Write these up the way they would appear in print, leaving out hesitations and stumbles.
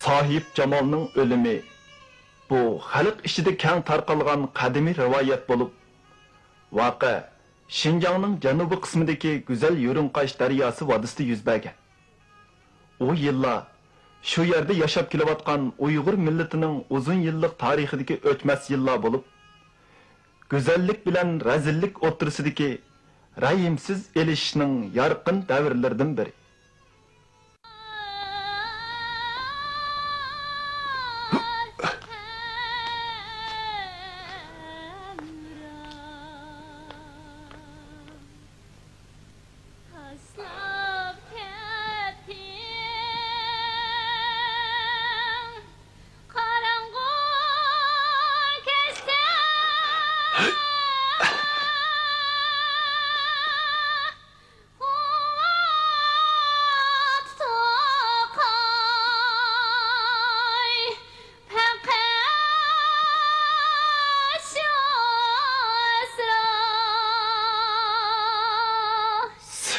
Sahip Jamalning o'limi bu xalq ichida keng tarqalgan qadimiy rivoyat bo'lib, voqea Şinjanning janubiy qismidagi go'zal Yo'rinqash daryosi vodisida yuz bergan. O yillar shu yerda yashab kelayotgan Uyg'ur millatining uzun yillik tarixidagi o'tmas yillar bo'lib, go'zallik bilan razillik o'rtasidagi rayimsiz elishishning yorqin davrlaridan biri.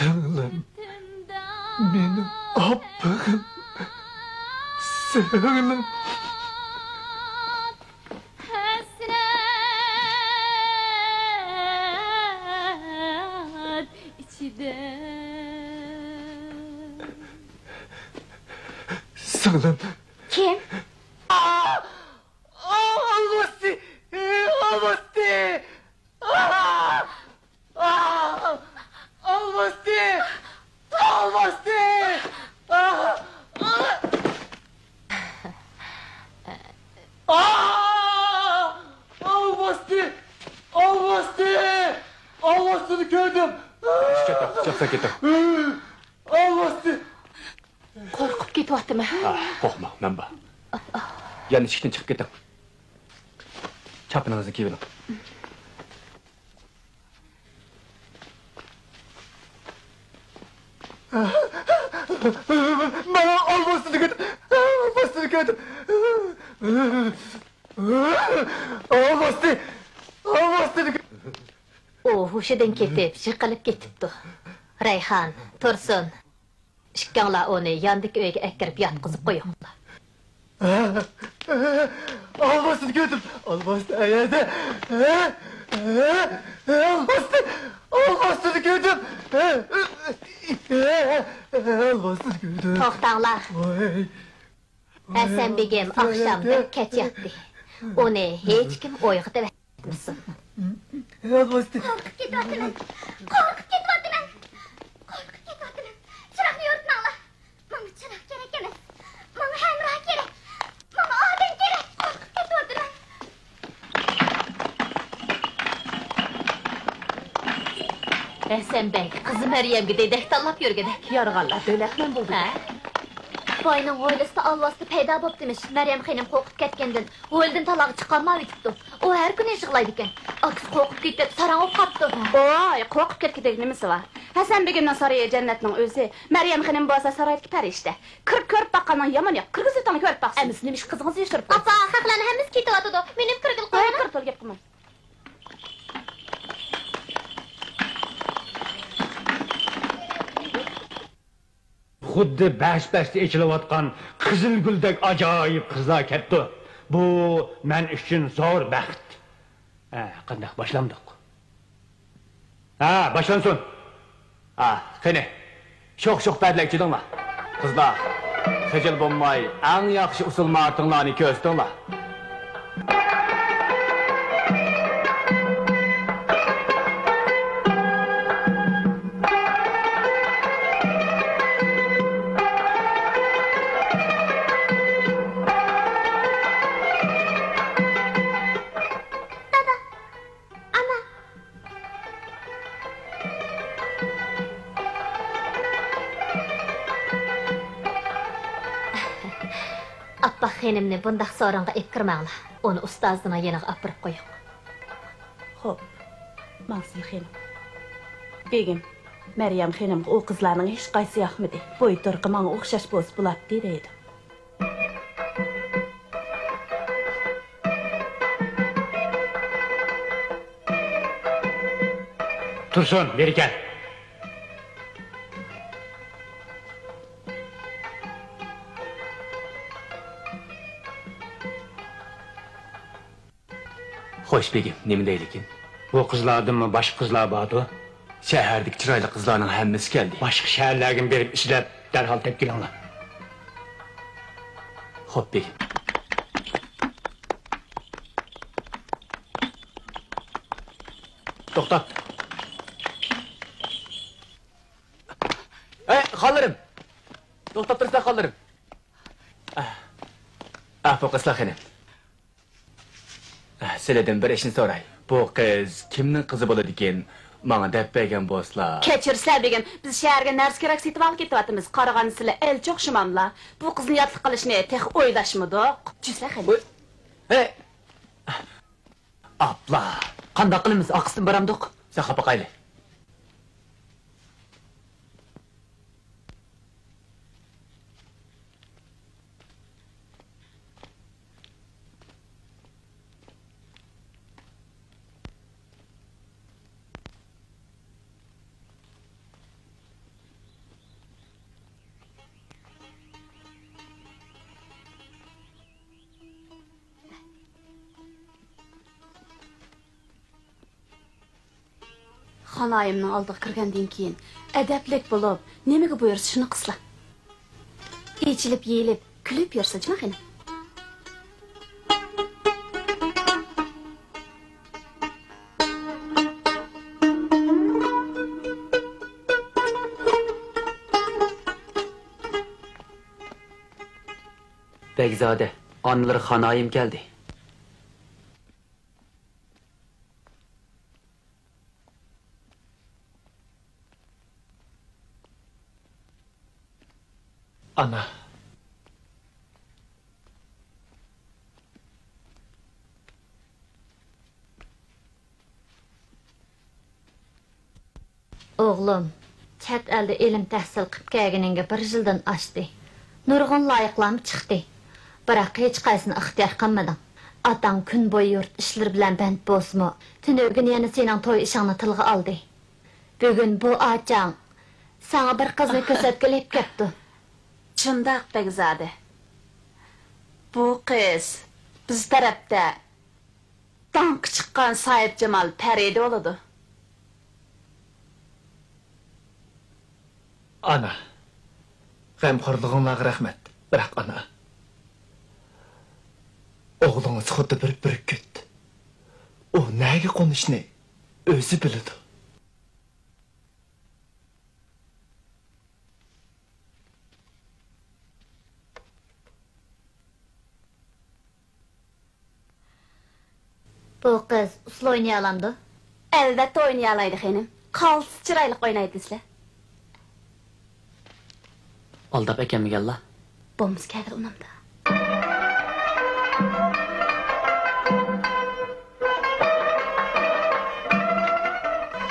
Singlim, meni oppig'im, singlim. Hasret içide. Singlim. Kim? Almosti! Almosti! Almosti! Almosti! Almosti! Almosti! Almosti'ni gördüm. Çıksa ketim. Almosti! Korkup ketyaptimi? Korkma, men bor. Yani eshikdan chiqib keting. Chapiningizni kiyib oling. Bana Almosti'ni gördüm. Almosti'ni gördüm. Almosti! Almosti'ni gördüm. O huşidan ketib, shiqilib ketibdi. Rayhan, Tursun. Ikkanglar onu yandagi uyga akirib yotqizib qo'yinglar. Almosti'ni gördüm. Almosti ayada. Almosti! Almosti'ni gördüm. Almosti'ni gördüm. To'xtanglar. Voy. Hasan begim akşamda ketyapti. Onu hech kim uyg'otib aytmasin. Almosti. Korkup ketyaptiman. Korkup ketyaptiman. Korkup ketyaptiman. Chiroqni yoritmanglar. Menga chiroq kerak emas. Menga hamroh kerak. Menga odam kerak. Korkup ketyaptiman. Hasan bey, qizi Maryamga dedek tanlab yurgandek yorg'anlar do'laqman bo'ldi. Boyning oilasida Allosti paydo bo'ptimish. Maryam xonim qo'rqib ketgandan, o'ldan talog'i chiqarmay yetibdi. U har kuni yig'laydi ekan. Aks qo'rqib ketib, sarang olib qolibdi. Oy, qo'rqib ketgidek nimasi bor? Hasan begimning saroyi jannatning o'zi. Maryam xonim bo'lsa saroydagi farishta. Kirib ko'rib baqqanning yomon yo'q. Kirgizitani ko'rib baqsin. Amis nimish qizingizni yashirib qo'ydi. Apa, haqlarni hammasi ketyapti. Menim kirgil qo'ying. Qo'yib tur gap qilma. Xuddi bash-bashda echilayotgan qizilguldek ajoyib qizlar ketdi. Bu men uchun zo'r baxt. Qanday boshlandik? Boshlansin. Qani. Sho'x-sho'x badlak chidinglar. Qizlar, xijil bo'lmay, eng yaxshi usul martinglarni ko'rstinglar. Appa xonimni bundaq so'ringa epkirmanglar. Uni ustozning yeniga apirib qo'ying. Xo'p. Maqsil xonim. Begim, Maryam xonim o qizlarning hech qaysi yoqmadi. Bo'y turqi menga o'xshash bo'lsa bo'ladi deydi. Tursun, beri kel. Hoş begim, nemi deylikin? Bu kızlardan başka kızlar vardı. Şehirdik çıraylı kızlarının hemmesi geldi. Başka şehirlerden berip işlep derhal tepkilanlar. Hop begim. Toxtat. Kalırım. Toxtat dursa kalırım. Bu kızlar hanım. Sileden bir işin soray. Bu kız kimnin kızı boladı diken? Bana dep bergen bolsa. Keçirsizlar begim, biz şäherge närs kerek setip alyp ketýatymyz. Qaragany sizler el çok şymamla. Bu kızny ýatlyk kılıçny tek oýdaşmydyk. Jüsler hali. Hey. Abla. Qandaq qılymyz? Aqsyn baramdyk. Sen xapa qayly. Xanayımның aldyga kirgenden keyin edeplik bolup, nemege buyursa şunu qısla. İçilip, yeyilip, külüp yersa cima xanım. Begzade, anıları xanayım geldi. Ana. Oğlum, çat elde ilim tahsil qıp kelgenenge bir yıldan aşdy. Nurgun layiqlamy çıktı. Birak hiç qaysyny ixtiyar qilmadың. Ataң gün boyu yurt işleri bilen bent bolsumu, tünögün yana senin toy işini tilga aldı. Bugün bu açaң sana bir kızını kösetkelep kepti. Çındaq Begzade. Bu kız biz tarafta dank çıqqan Sahip Cemal Peride oladı. Ana. Gamxorluğuňa rahmet. Birak ana. Oğluňyz xuddi bir bürküt. O näge konuşny özü bilidi. Bu kız uslu oynayalandı. Elbette oynayalaydı hanım. Kalsız çıraylık oynaydı sizler. Aldap eken mi gella? Bomuz kedir unamda.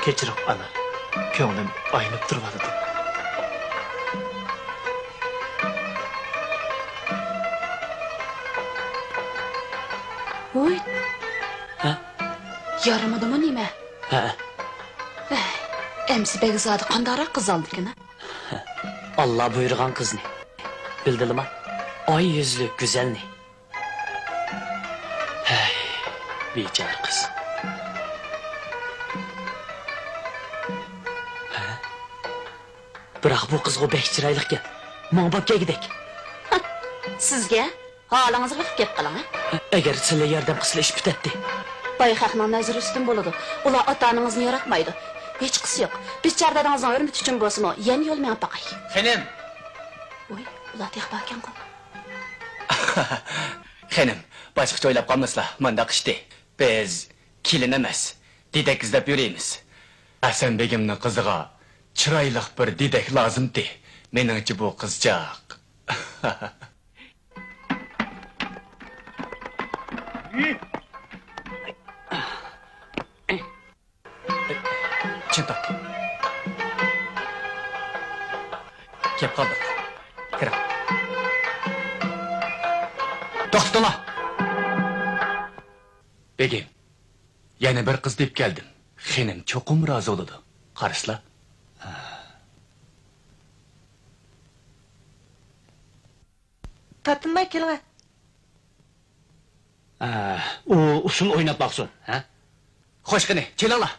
Keçirip ana. Köňlüm aýnyp durmalydy. Oy, Ha? yaramadı mı nime? Ha. Emsi Begzade qandara kız aldı ki ne? Allah buyurgan kız ne? Bildin mi? Ay yüzlü, güzel ne? Hey, biçare kız. Ha? Bırak bu kız o beş çıraylık ya. Mağbapka gidek. Sizge halınızı bakıp kep kalan ha? Eğer sizle yardım kısla iş bitetti. Bayıqaqның nazır üstün boludu. Ula atanınızını yaratmaydı. Hiç kısı yok. Biz çardadanızdan örümüt üçün bolsun o. Yen yol men bakay. Hanım. Oy, ula tek bakan ko. Hanım, başka oylap kalmasla mandaq işte. Biz kilin emas, didek izlep yürüyemiz. Hasan Begim'nin kızıga çıraylık bir didek lazımdı. Menimce bu kızcak. Çıntak. Kep kaldık. Kira. Toxtala. Begim, yana bir kız deyip geldim. Hanım çokum razı oldu. Karısla. Tatınmay kelme. O usul oynap baksın. Ha? Hoş qani, kelinglar.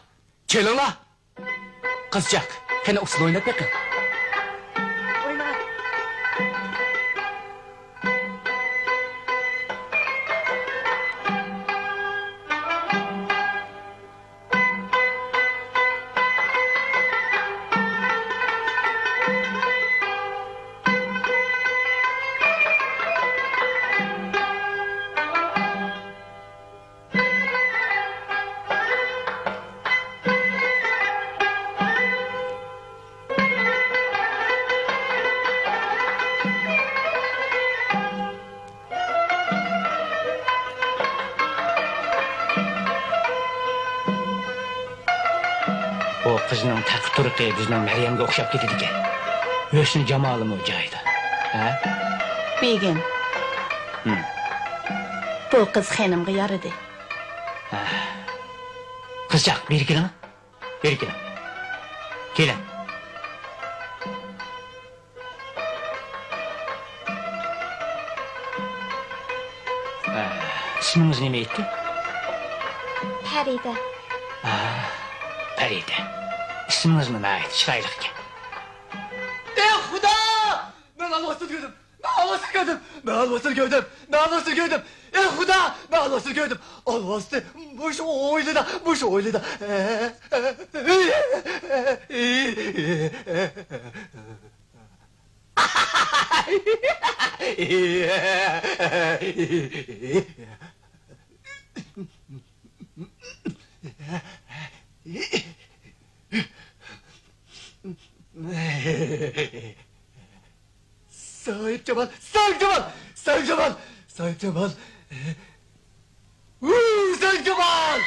Kelinglar. Qizchaq, qani usul o'ynab beqing. O kızının takı turuqi bizden Meryem'e okşap ketedi ekan. Özünün jamali mı joyida? Ha? Begim. Bu kız xenimga yaradı. Kızcak, beri kelin. Beri kelin. Kelin. İsminiz neme etti? Farida. Farida. İsminiz nime ait? Çıraylık ekan. Xudo! Men Allohni ko'rdim. Men Allohni ko'rdim. Men Allohni ko'rdim. Men Allohni ko'rdim. Xudo! Men Allohni ko'rdim. Allohni mush o'ylida. Sahip Cemal! Sahip Cemal! Sahip Cemal! Sahip Cemal! Sahip Cemal!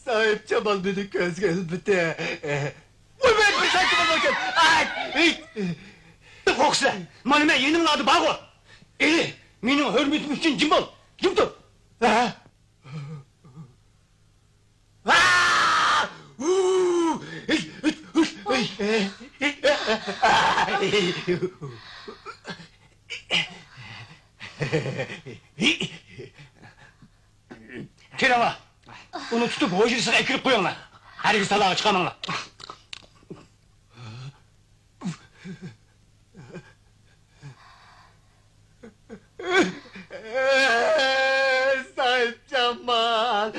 Sahip Cemal beni göz gelmedi. Uy ben bir Sahip Cemal bakın! Koksla, manime yenin adı Bağo. Eli, benim hürmetim için cimbal. Cimdur. Kelama, onu tutup hocasına ekirip koyunlar. Her bir salağa çıkamanlar. Sahip Cemal!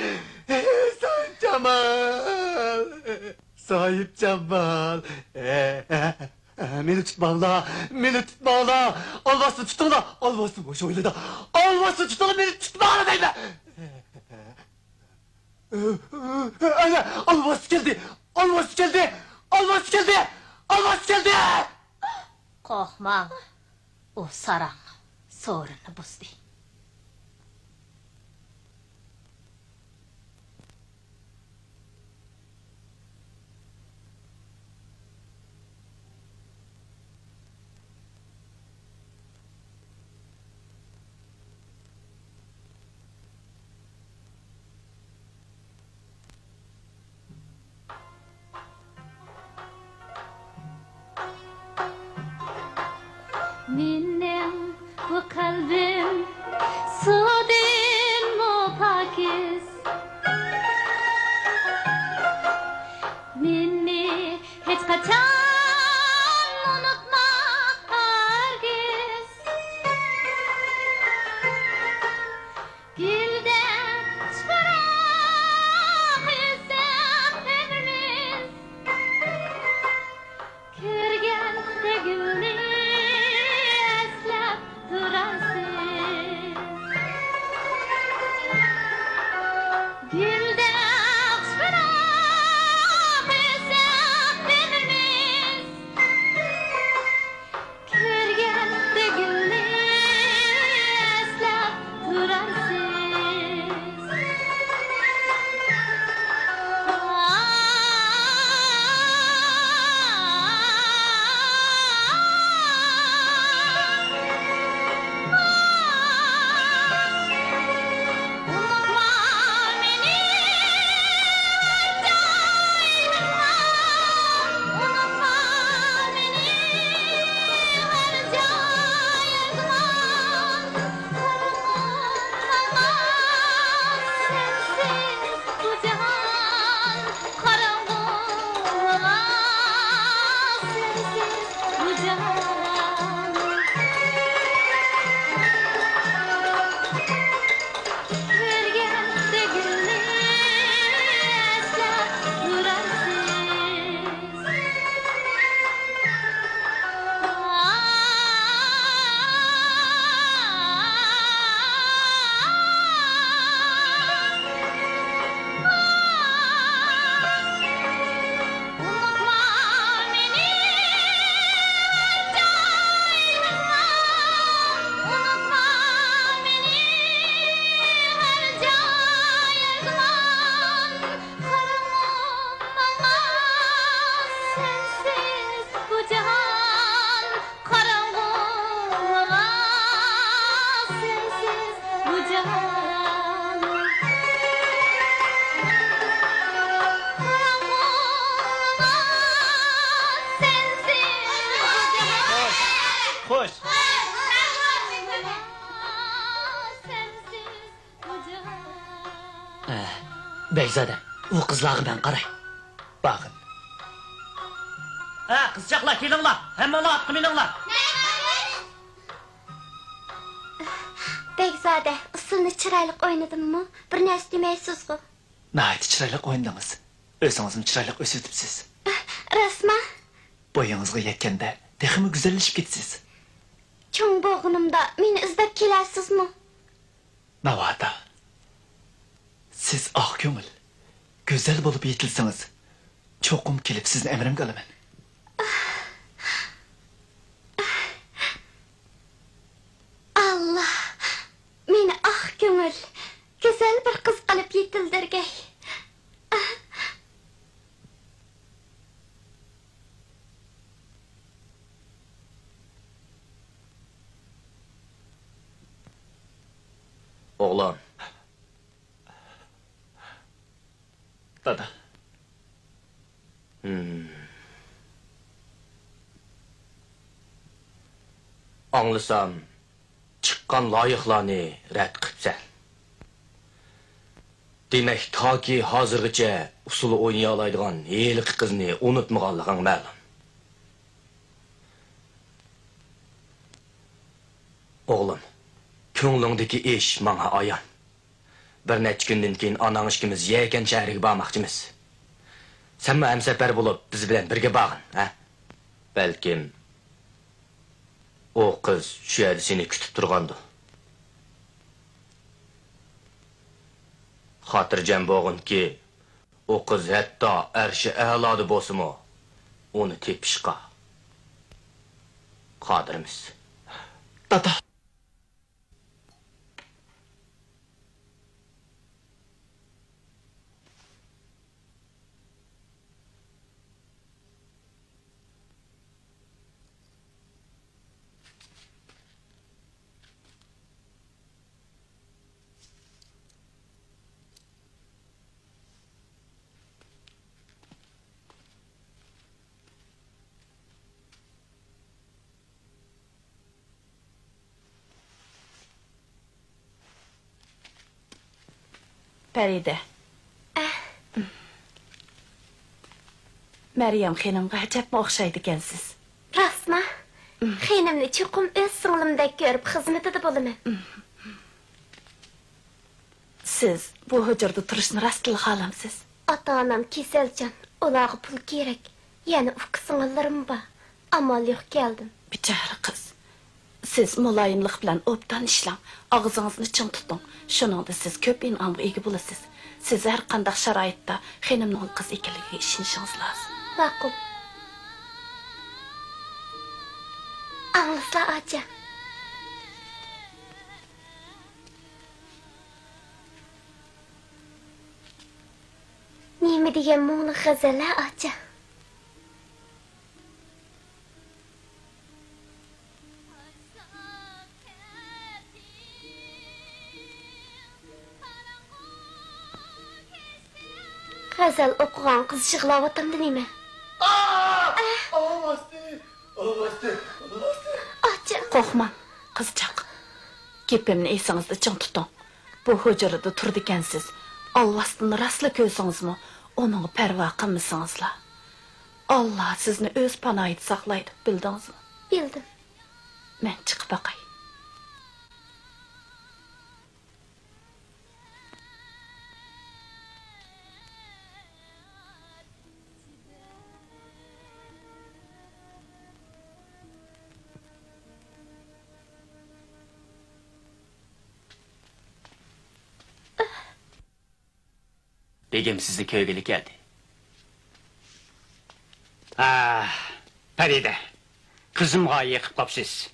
Sahip Cemal! Sahip Cemal! Beni tutmağla, beni tutmağla! Olmazsa tutmağla, olmazsa boş oyla. Olmazsa tutmağla, beni tutmağla değil mi? Anne, olmaz geldi, olmaz geldi, olmaz geldi, olmaz geldi! Qo'rqmang. U saraq so'rini buzdi. Benim bu kalbim sudin mu pakiz. Beni hiç kaçan unutma herkes. Gülden çıparak yüzden ömrümüz. Kürgende gülni eslep durasın. Beyzade, o kızlağı ben qaray. Bakın. Ha, kızcaklar kelinlar. Hemen ola atqı meninlar. Begzade, usulni chiroyli o'ynadimmi? Bir narsa demaysiz-ku. Nəhayət çıraylık oynadınız. Özünüzün çıraylık ösürdüpsiz. Rasma, Boyunuzga yetkende texmi güzelleşip gitsiz. cho'ng bo'g'inimda meni izlab kelasizmi? Navada. Siz ah köngül, güzel bolup yetilsiniz. Çokum kelip sizin emrimge alaman. Allah, meni ah ko'ngil, go'zal bir qiz qilib yetildirgay. Oğlan. Dada. Anlısam, çıqqan layıqlarını rədd qıpsən. Demək, ta ki hazırgıca usulu oynayalaydıgan helik qızını unutmağanlığın məlum. Oğlum, köңlüңdeki iş mana ayan. Bir neç gündən keyin anang işkimiz yeken şəhəriga barmaqçımız. Sen mi əmsəpər bulup biz bilen birge bağın, ha? Belkim o kız şu yerdə seni kütüp durğandı. Xatırcam boğun ki, o kız hətta ərşi əladı bolsunmu, onu tepişqa qadirimiz. Dada. Feride. Meryem xanımga acabma o'xshaydi ekansiz. Rasma, xenimni cho'qim o'z singlimdek ko'rib xizmatida bo'laman. Siz bu hujurda turishni rostila xohlamsiz? Ota-onam kasaljon, ularga pul kerak. Yana uka singillarim bor. Amal yo'q keldim. Bichara qiz. Siz muloyimlik bilan obdan ishlang, og'zingizni ching tuting. Shuningda siz ko'p in'omga ega bo'lasiz. Siz har qanday sharoitda xenimning qiz ekanligiga ishonishingiz lozim. Ma'qul. Anlasla acha. Nima degan mo'ngli g'azallar acha. G'azal o'qigan qiz yig'layotganda nima? Acha. Qo'rqmang, qizchaq. Gapimni esingizda ching tuting. Bu hujurda turdi ekansiz. Allohdan rostla ko'rsangizmi, uning parvo qilmasingizlar. Alloh sizni o'z panohida saqlaydi, bildingizmi? Bildim. Men chiqib boqay. Begim sizni köygelik geldi. Feride, kızımga yıkıp kapsiz.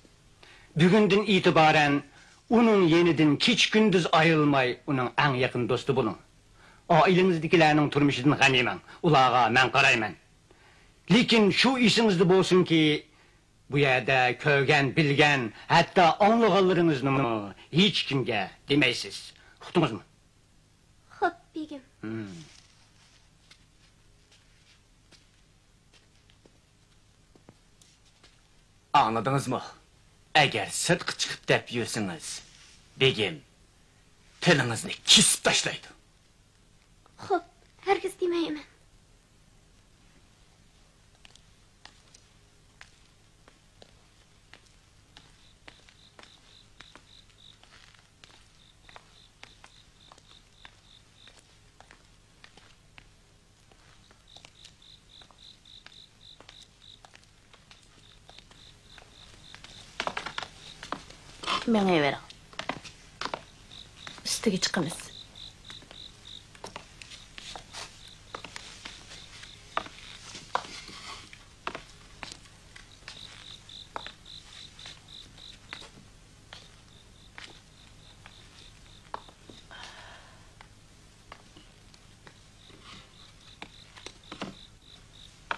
Bugünden itibaren onun yeniden hiç gündüz ayrılmay, onun en yakın dostu bunun. Ailenizdekilerinin turmuşundan ganimen, ulağa men karaymen. Lekin şu işinizde bolsun ki, bu yerde köygen, bilgen, hatta anlıqallarınızını hiç kimge demeysiz. Uqdunuz mu? Xo'p, begim. Anladınız mı? Eğer sıdkı çıkıp dep yiyorsanız, begim, tilinizni kesip taşlaydı. Xo'p, hargiz demayman. Mene ver. Üstüge çıkamiz.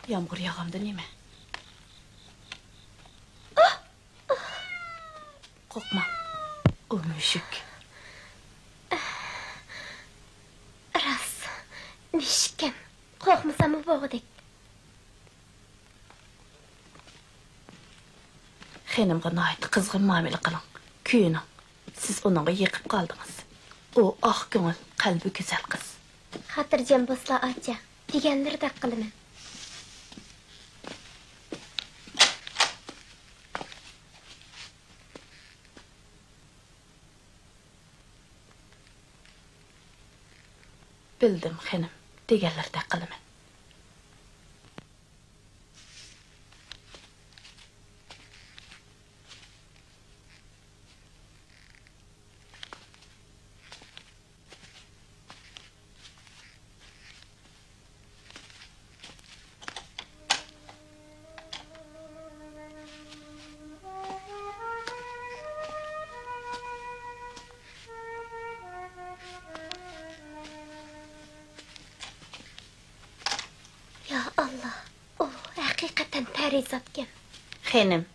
Yağmur yağamdı neme? Korkma. O müşük. Ras, müşkim. Korkmasam mı boğdek? Xenimga nayt kızgın muamele kılın. Kuyunin. Siz onunla yıkıp kaldınız. O ah göngül, kalbi güzel kız. Hatırcam bosla atca. Digenleri de kılımın. Bildim xenim. Digerlerde kılımın. Ya Allah, o hakikaten perizatken. Xenim,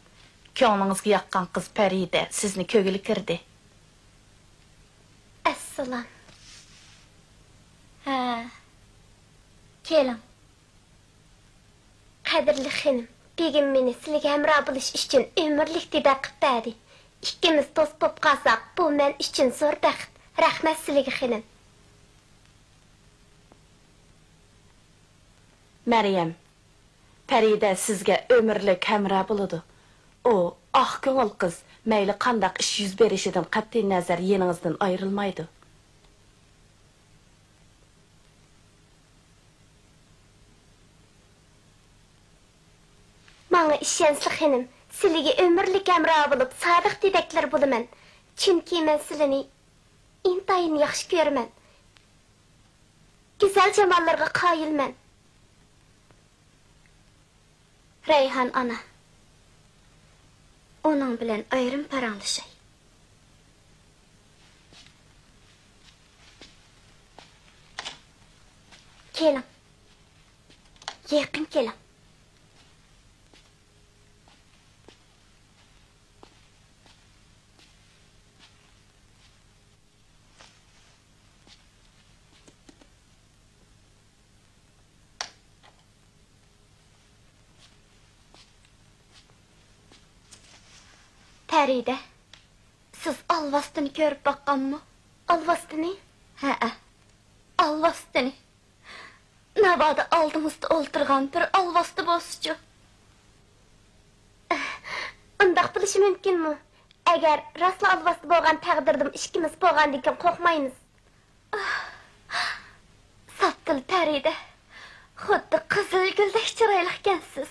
köңlüňizge ýakkan kız Peride sizni kögüli kirdi. Assalam. Ha. Kelim. Kadirli xenim, begim meni sizge hemra buluş üçün ömürlik dide qıptadi. İkimiz dost bop qalsaq, bu men üçün zor baxt. Rahmet sizge xenim. Meryem, Peride sizge ömürlük hemra buludu. O, ah köngül kız, meyli kandak iş yüz berişidin qat'i nazar yeninizden ayrılmaydı. Maňa işensli xenim, sizge ömürlik hemra bulup sadyk didekler buluman. Çünki men sizini intayin yaxşı görmen. Güzel cemallarga qayılman. Reyhan ana. Onun bilen ayrım paranlaşay. Kelim. Yakın kelim. Peride, siz alvastını görüp bakkan mı? Alvastını? He, alvastını. Nabada aldığımızda oldurgan bir alvastı bozcu. Ondaq bilishi mümkün mü? Eğer rasla alvastı bolgan taqdirdim işkimiz bolgan diken korkmayınız. Sattil Peride, xuddi qizil güldek çıraylıqkensiz.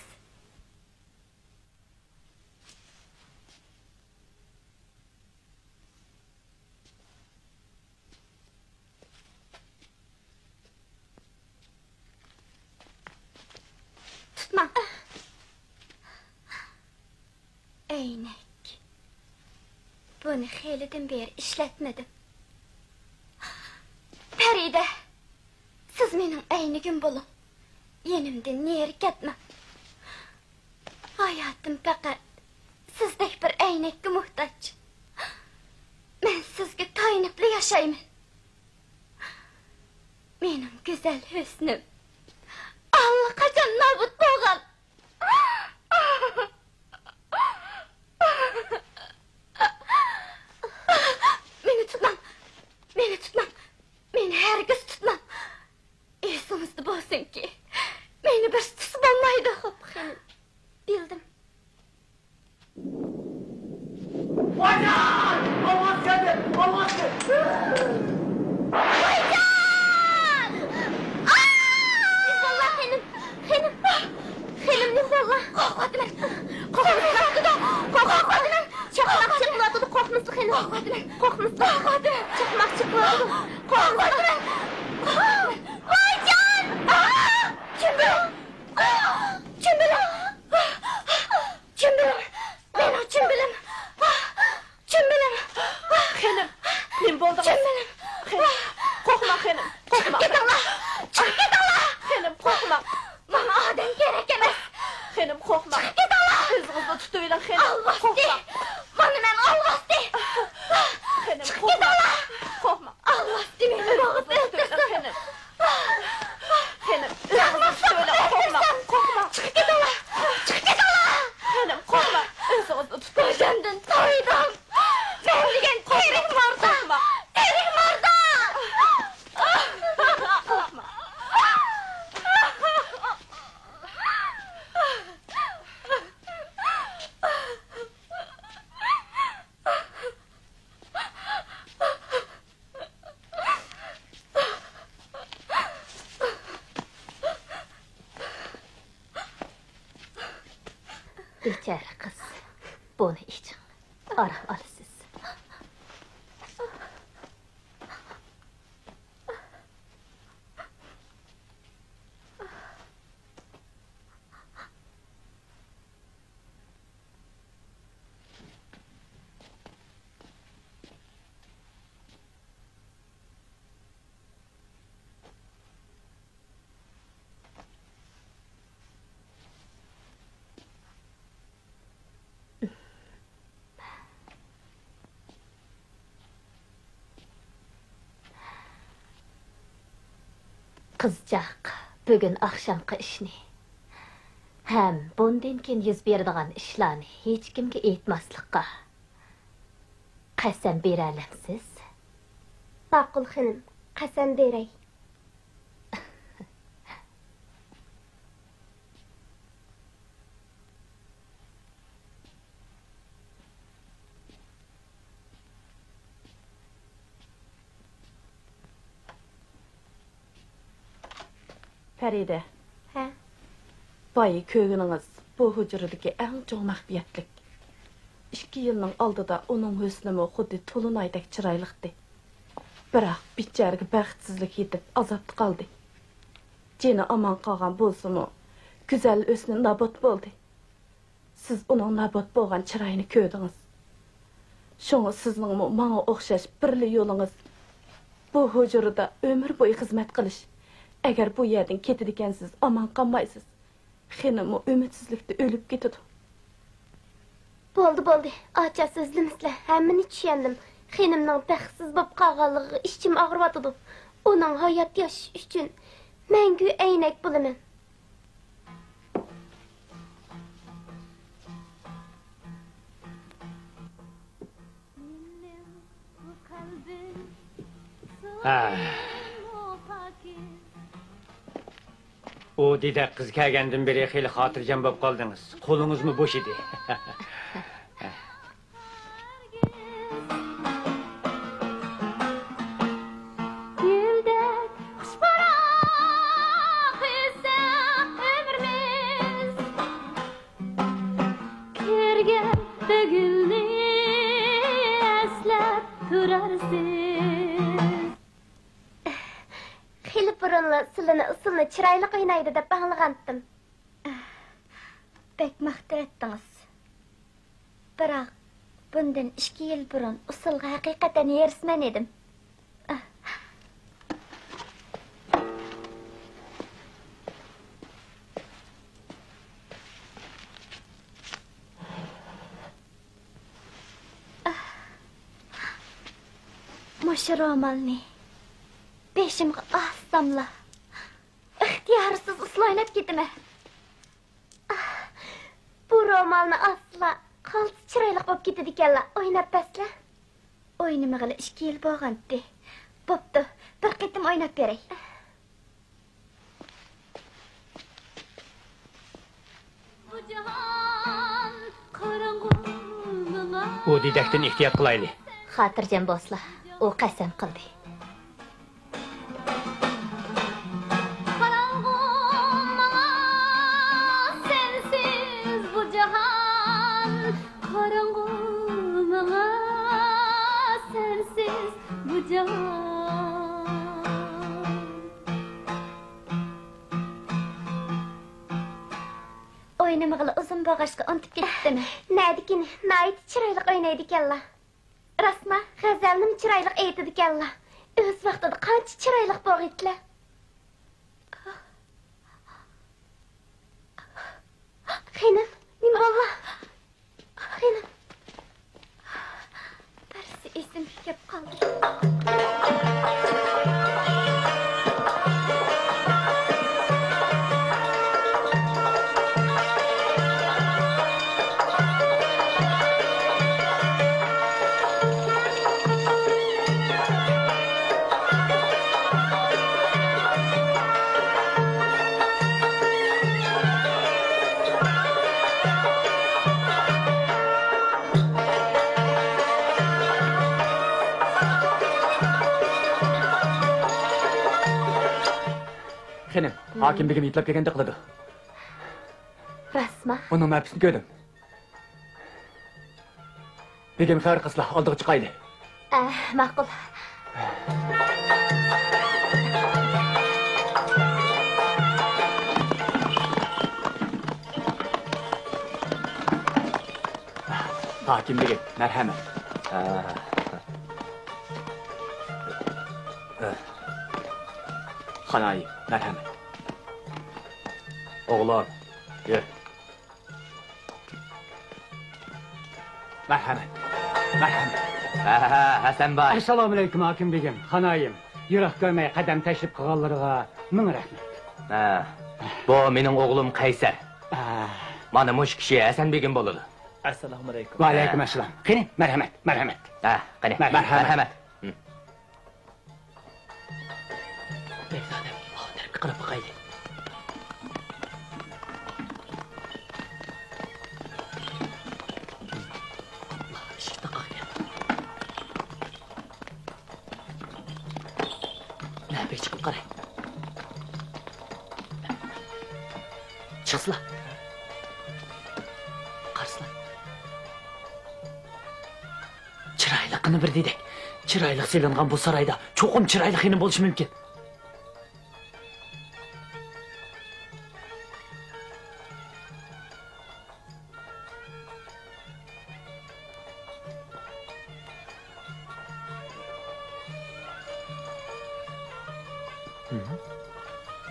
Tutma. Eynek. Bunu xeylidin beri işletmedim. Peride, siz menin eynigim bolun. Yenimden neri ketmem. Hayatım fakat sizdek bir eynekki muhtaç. Men sizge tayinipli yaşayman. Menin güzel hüsnüm allaqachon nobud bolgan. Meni tutmam. Meni hergiz tutmam. Korkmadım. Korkmasın. Korkmadım. Çıkmak çıkmadım. Korkmadım. Vay can! Çümbelim. Çümbelim. Çümbelim. Ben o çümbelim. Çümbelim. Xenim, men boldu. Çümbelim. Korkma Xenim. Korkma. Çık git Allah. Çık git Allah. Xenim, korkma. Bana adam gerek emez. Xenim, korkma. Çık git Allah. Özünüzü tutuyla Xenim. Alvasti. Bana ben alvasti. Xenim, Çık korkma. git Allah. Korkma. Alvasti beni bağıt öldürsün. Xenim. Xenim, özünüzü tutuyla korkma. Korkma. Çık git Allah. Çık git Allah. Xenim, korkma. Özünüzü tutuyla. Gözümden toydum. Ben degan terik vardı. Terik vardı. Korkma. Beçer kız. Bunu için. Aram alısız. Kızcaq, bugün akşamkı işini. Hem bundan keyin yüz berdigan ishlarni hech kimga aytmaslikqa qasam beralamsiz? Ma'qul xonim, qasam beray. Feride, Ha? bayı köygünüňiz bu hujradaki äň joň mahbiyetlik. 2 ýylyň aldyda onuň hösnümi huddy tolunaýdak çyraýlykdy. Birak biçärge baxtsizlik ýetip azapdy kaldy. Jeni aman kalgan bolsumy, güzel ösnü nabat boldy. Siz onuň nabat bolgan çyraýyny köýdiňiz. Şoňa sizniň maňa okşaş birli ýoluňyz bu hujrada ömür boyu hizmet kılış. Eğer bu yerden ketedikensiz aman kalmaysız. Xenim o ümitsizlikte ölüp gitidi. Boldy. Aça sözlümsle hemmini düşendim. Xenimning baxtsiz bolup qalganlygy içim agyrwatydy. Onuň hayat ýaşaş üçin mängü eýnek bulaman. O didek kız kelgenden beri heli hatırcam bolup kaldınız. Kolunuz mu boş idi? Güldek kuşbarak ise ömrümüz. Kergen bugünni eslep turarsiz. Hili burunlu, sılını, ısılını, çıraylı oynaydı dep anlagantym. Bek maktar etdiňiz. Birak, bundan 2 ýyl burun usulga hakikaten ýerismen edim. Moşu romanny beşimge assamla ihtiýarsız ıslaýnap gitime. Bu romanny asla kalty çyraýlyk bolup gitdikenler oýnap besle. Oýnamagyla 2 ýyl bolgandy. Bopdy, bir ketim oýnap berey. O didekten ihtiyat kılaylı. Hatırjam bolsa, o qasam qildi. oynamağılı uzun boğaşqa unutup ketdimi? Nädikini, nayt çıraylık oynaydıkalla. Rasma, gazalnym çıraylık eytidikalla. Öz vaqtida qancha çıraylık boğitla. Xenim, nim bolla. Xenim. Birisi esim kep qaldı. Xenim, hakim begim yitlab kelganda qiladi. Rasma. Onun mapisini ko'rdim. Begim xabar qilsa, oldiga chiqayli. Ma'qul. Hakim begim, marhamat. Xanayı, merhamet. Oğlan, gel. Merhamet, merhamet. Hasan Bay. Assalomu alaykum hokim begim, xonayim. Yiroq ko'rmay qadam tashlab qolganlarga ming rahmat. Bu mening o'g'lim Qaysar. Mana mush kishi Hasan begim bo'ladi. Assalomu alaykum. Va alaykum assalom. Qani, marhamat, marhamat. Qani, Marhamat. Bekzodam, hozir qirib qo'ydi. Bir çıkıp qarang. Chiqsizlar. Qarsizlar. Chiroyliqini bir dedik. Chiroyliq selingan bu sarayda cho'qim chiroyli xini bo'lishi mumkin.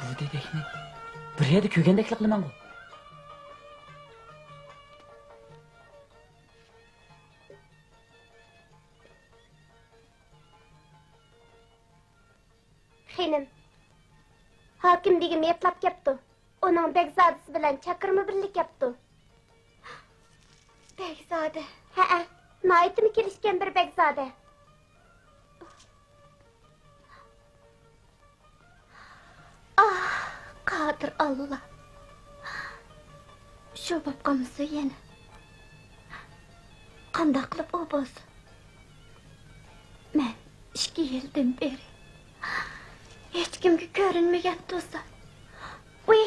Bu dedekni bir yerda ko'rgandek qilaman bu. Xenim. Hakim begim yetlab kepti. Onun Begzodasi bilan chaqirma birlik yaptı. Begzode. Ha, naytimi kelishgan bir Begzode. Qadir Allah. Shu babqamisi yana. Qanday qilib u bo'lsin? Men 2 yildan beri hech kimga ko'rinmagan do'stlar. Uy,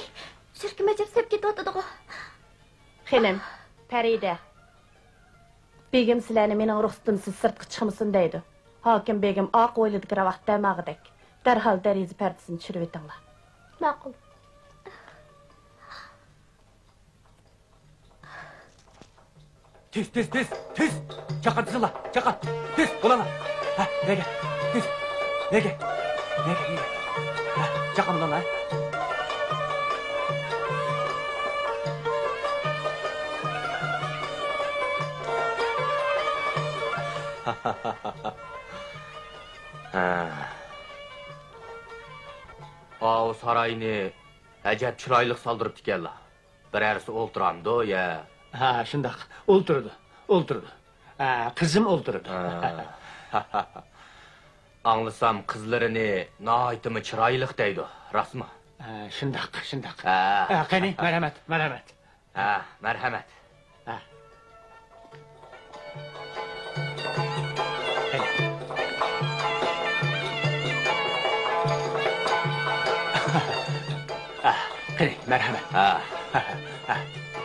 shirkima jib ketayotdi-ku. Xenim, Farida. Begim sizlarni mening ruxsatimsiz sirtqa chiqmasin deydi. Hokim begim oq o'ylidi vaqt damag'idek. Darhol dariza pardasini tushirib etinglar. Ma'qul. Tez. Çakatsınlar, çakat. Tez, ulana. Ha, nege. Tez. Nege. Ha, çakam lan lan. O sarayını acayip chiroyli soldurib ekanlar. Birarisi o'ltiramdi ya. Ha, shundoq. O'ltirdi. Qizim o'ltirdi. Anglasam qizlarini noytimi chiroyli deydi, rasmi? Shundoq. Ha. Qani, marhamat. Marhamat. Qani, marhamat.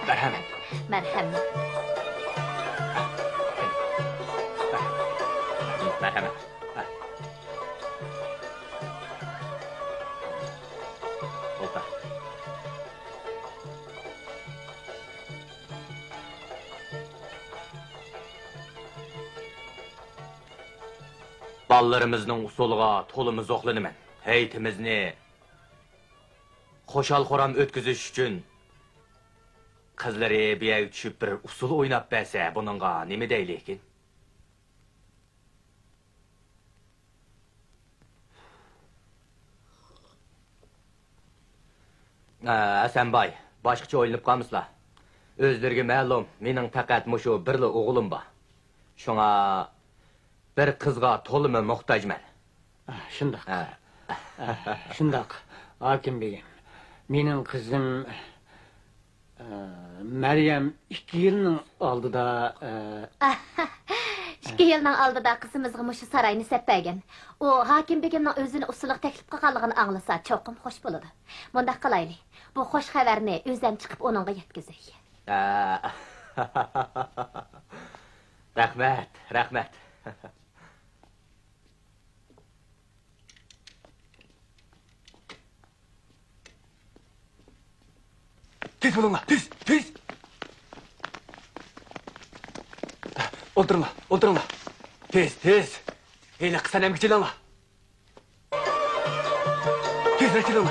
Marhamat. Merhamet. Marhamat. Ballarımızın usuluğa tolumuz oqlanıman. Heytimizni qoşal qoram ötküzüş üçün qızları bir düşüp bir usul oynap berse bununla nemi deylekin? Asanbay, başqaça oynayıp qalmısla. Özlerge məlum, mening faqat muşu birli oğlum ba. Şuna bir qızga tolumı muhtajman. Şundaq. Şundaq. Hakim Beyim. Mening kızım Meryem 2 yılın aldıda 2 yıldan aldıda kızımızga muşu sarayını seppägen. O hakim begimning özünü usuluk teklip qilganligini anglasa çoqum xoş boladı. Mundaq qilayli. Bu xoş xabarni özüm chiqib onunga yetkizay. Rahmet, rahmet. Tez bulunla, tez, tez. Oturunla, oturunla. Tez, tez. Eyle kısa nemkiçilanla. Tez rekçilanla.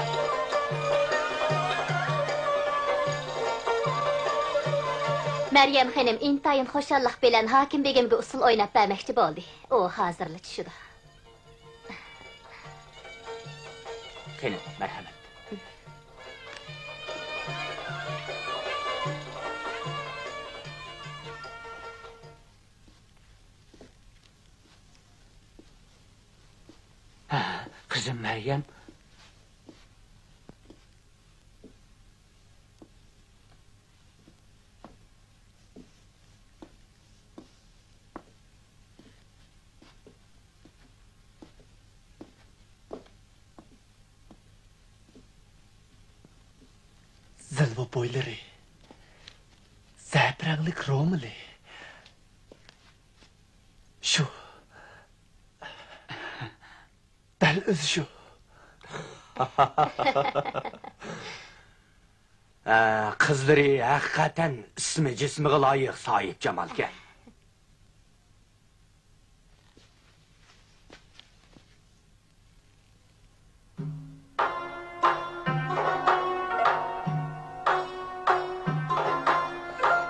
Meryem xanim intayin xoşallik bilen hakim begimge usul oynap bermekçi boldi. O hazırlı düşüdü. Kelim, merhamet. kızım Meryem Zilva boyları. Zepranglik romili. Şu. Dal özü şu. Qızları hakikaten ismi cismiga layık sahip Cemalken.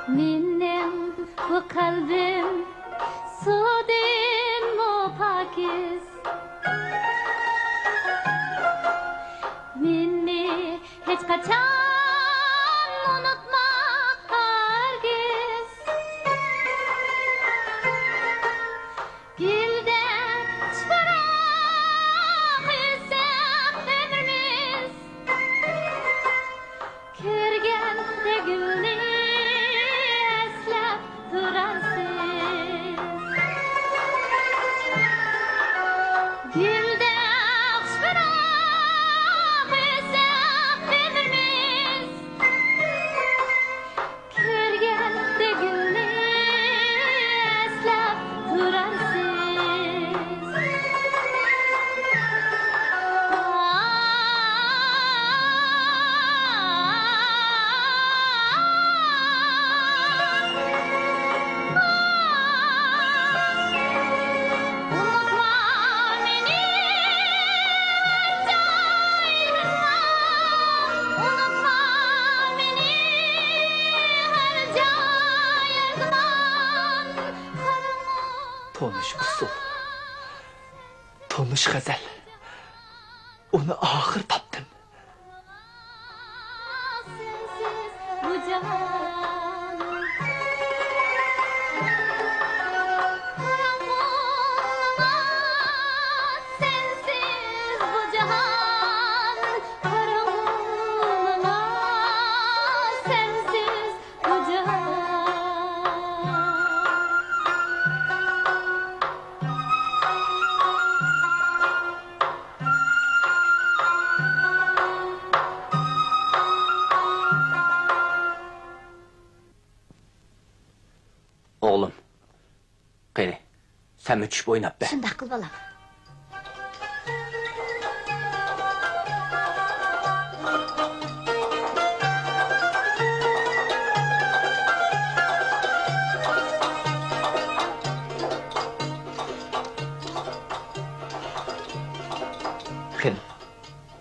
Mening bu qalbim sudin mu pakiz. Meni hech qachon unutma hargiz. Gildan chiqaroq esa ömrimiz. Ko'rganda gulni eslab turasiz. Gulda xushbaroq esa ömrimiz. Ko'rganda gulni eslab Tonuş usul. Tonuş gazel. Onu ahır taptım. bu jahon sensiz bu jahon qorong'uga sensiz bu jahon. Oğlum. Qani, sen mi tushib o'ynab ber? Shundoq qil bolam.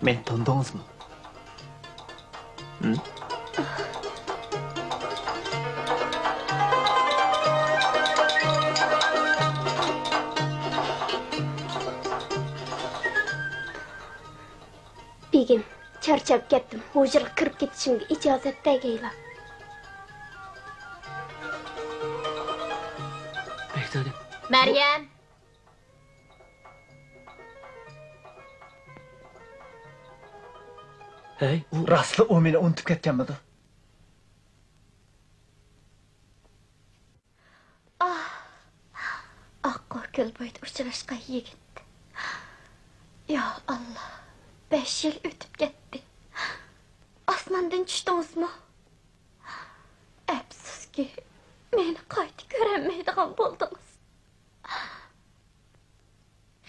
Meni tanıdыңızmı? Hı? Begim, charchab ketdim. Hujraga kirib ketishimga ijozat bergaylar. Bektadim. Meryem. Hey, rastlı o meni unutib ketganmidi? Oqqo'rko'l bo'yida uchrashgan yigit. Ya Allah, 5 yil o'tib ketdi. Osmondan tushdingizmi? Afsuski, meni qayta ko'rolmaydigan bo'ldingiz.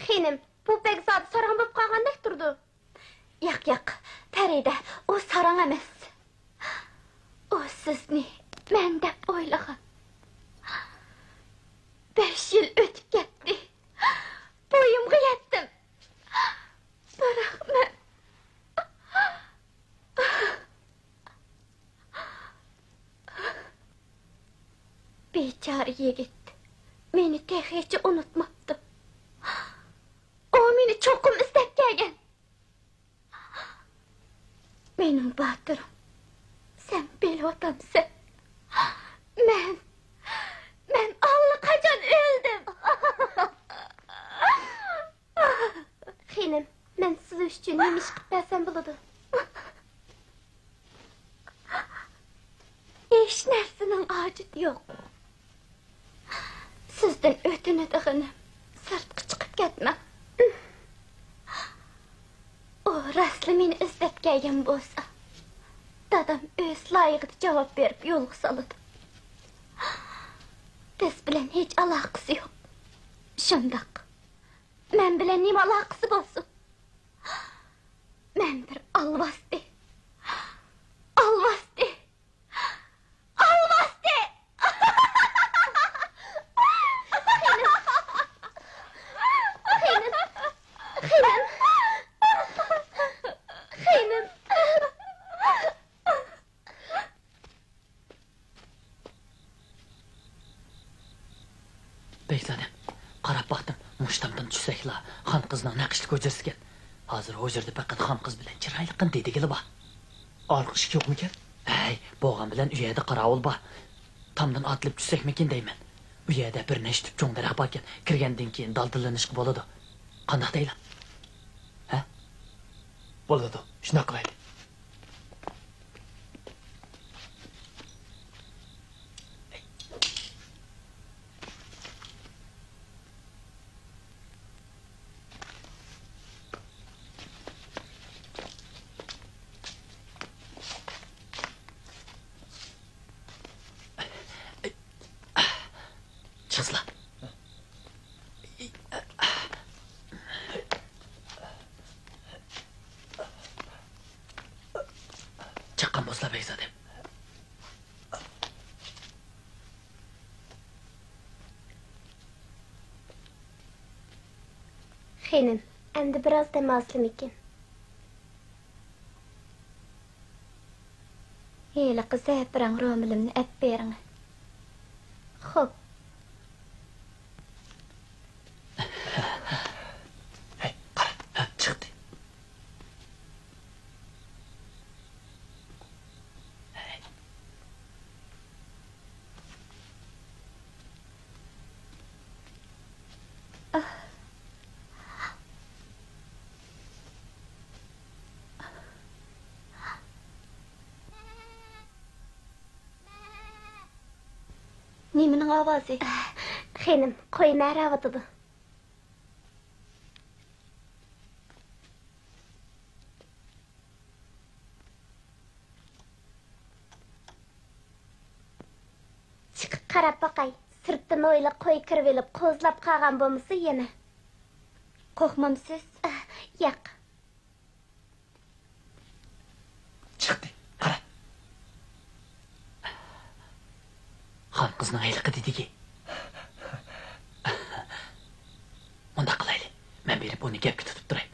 Xenim, bu Begzod sarang bo'lib qolgandek turdi. Yo'q, Farida, u sarang emas. O sizni men deb o'ylagan. 5 yil o'tib ketdi. Bo'yimga yetdim. Biroq men bechora yigit meni texicha unutmabdi. O meni cho'qim istab kelgan. Mening botirim, sen bilyotamsan. Men allaqachon o'ldim. Xenim, men siz uchun nima ish qilib bersam bo'ladi? Hech narsaning hojati yo'q. Sizdan o'tinadiganim sirtqa chiqib ketma. O rastli meni izlab kelgan bo'lsa, dadam o'z loyig'ida javob berib yo'lga soladi. Biz bilan hech aloqasi yo'q. Shundoq. Men bilan nima aloqasi bo'lsin? Men bir alvasti. Xenim. Bektadim, qarab baxtım, muştamdan tushsakla, xon qizning naqshli ko'chirsigan. Hozir hujrada faqat xon qiz bilan chiroyliqin dedigili bor. Olqish yo'qmikan? Hey, bo'g'an bilan uyada qorovul bor. Tomdan otilib tushsakmikin deyman. Uyada bir nechta cho'ng daraxt bor ekan. Kirgandan keyin daldalanishga bo'ladi. Qanday deylar? Ha? Bo'ladi. Shunaqa qilaylik. Çıksla. Çıqqan bozla Beyzadem. Xenim, endi biroz dam olsamikin. Heli qizartirang ro'milimni ap bering. Xo'p. Hey, qara, ha, chiqdi. Nimaning ovozi? Xenim, qo'y ma'ravatidi. Chiqib qarab boqay. Sirtdan o'yla qo'y kirib olib, qo'zlab qolgan bo'lmasa yana. Qo'rqmamsiz? Yo'q. Chiqdi. Qara. Xon qizning ayliqi dediki. Unda qilayli. Men berib uni gapga tutib turay.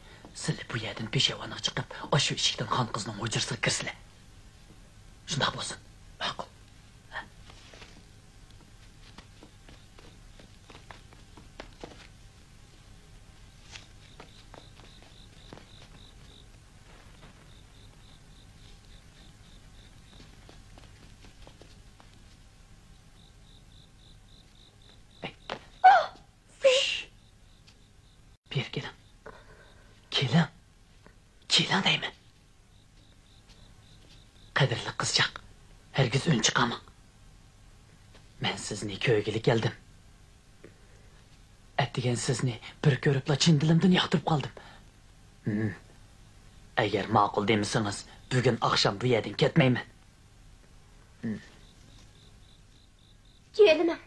Sizlar bu yerdan peshevona chiqib, shu eshikdan xon qizning hujrasiga kirsizlar. Shunday bo'lsin. Ma'qul. Bir kelin. Kelin. Kelin deyman. Qadrli qizchaq, hargiz ön chiqamang. Men sizni ko'ygilik keldim. Atdigan sizni bir ko'ribla chin dilimdan yoqtirib qoldim. Agar ma'qul demisangiz, bugun oqshom bu yerdan ketmayman. Jiyanim,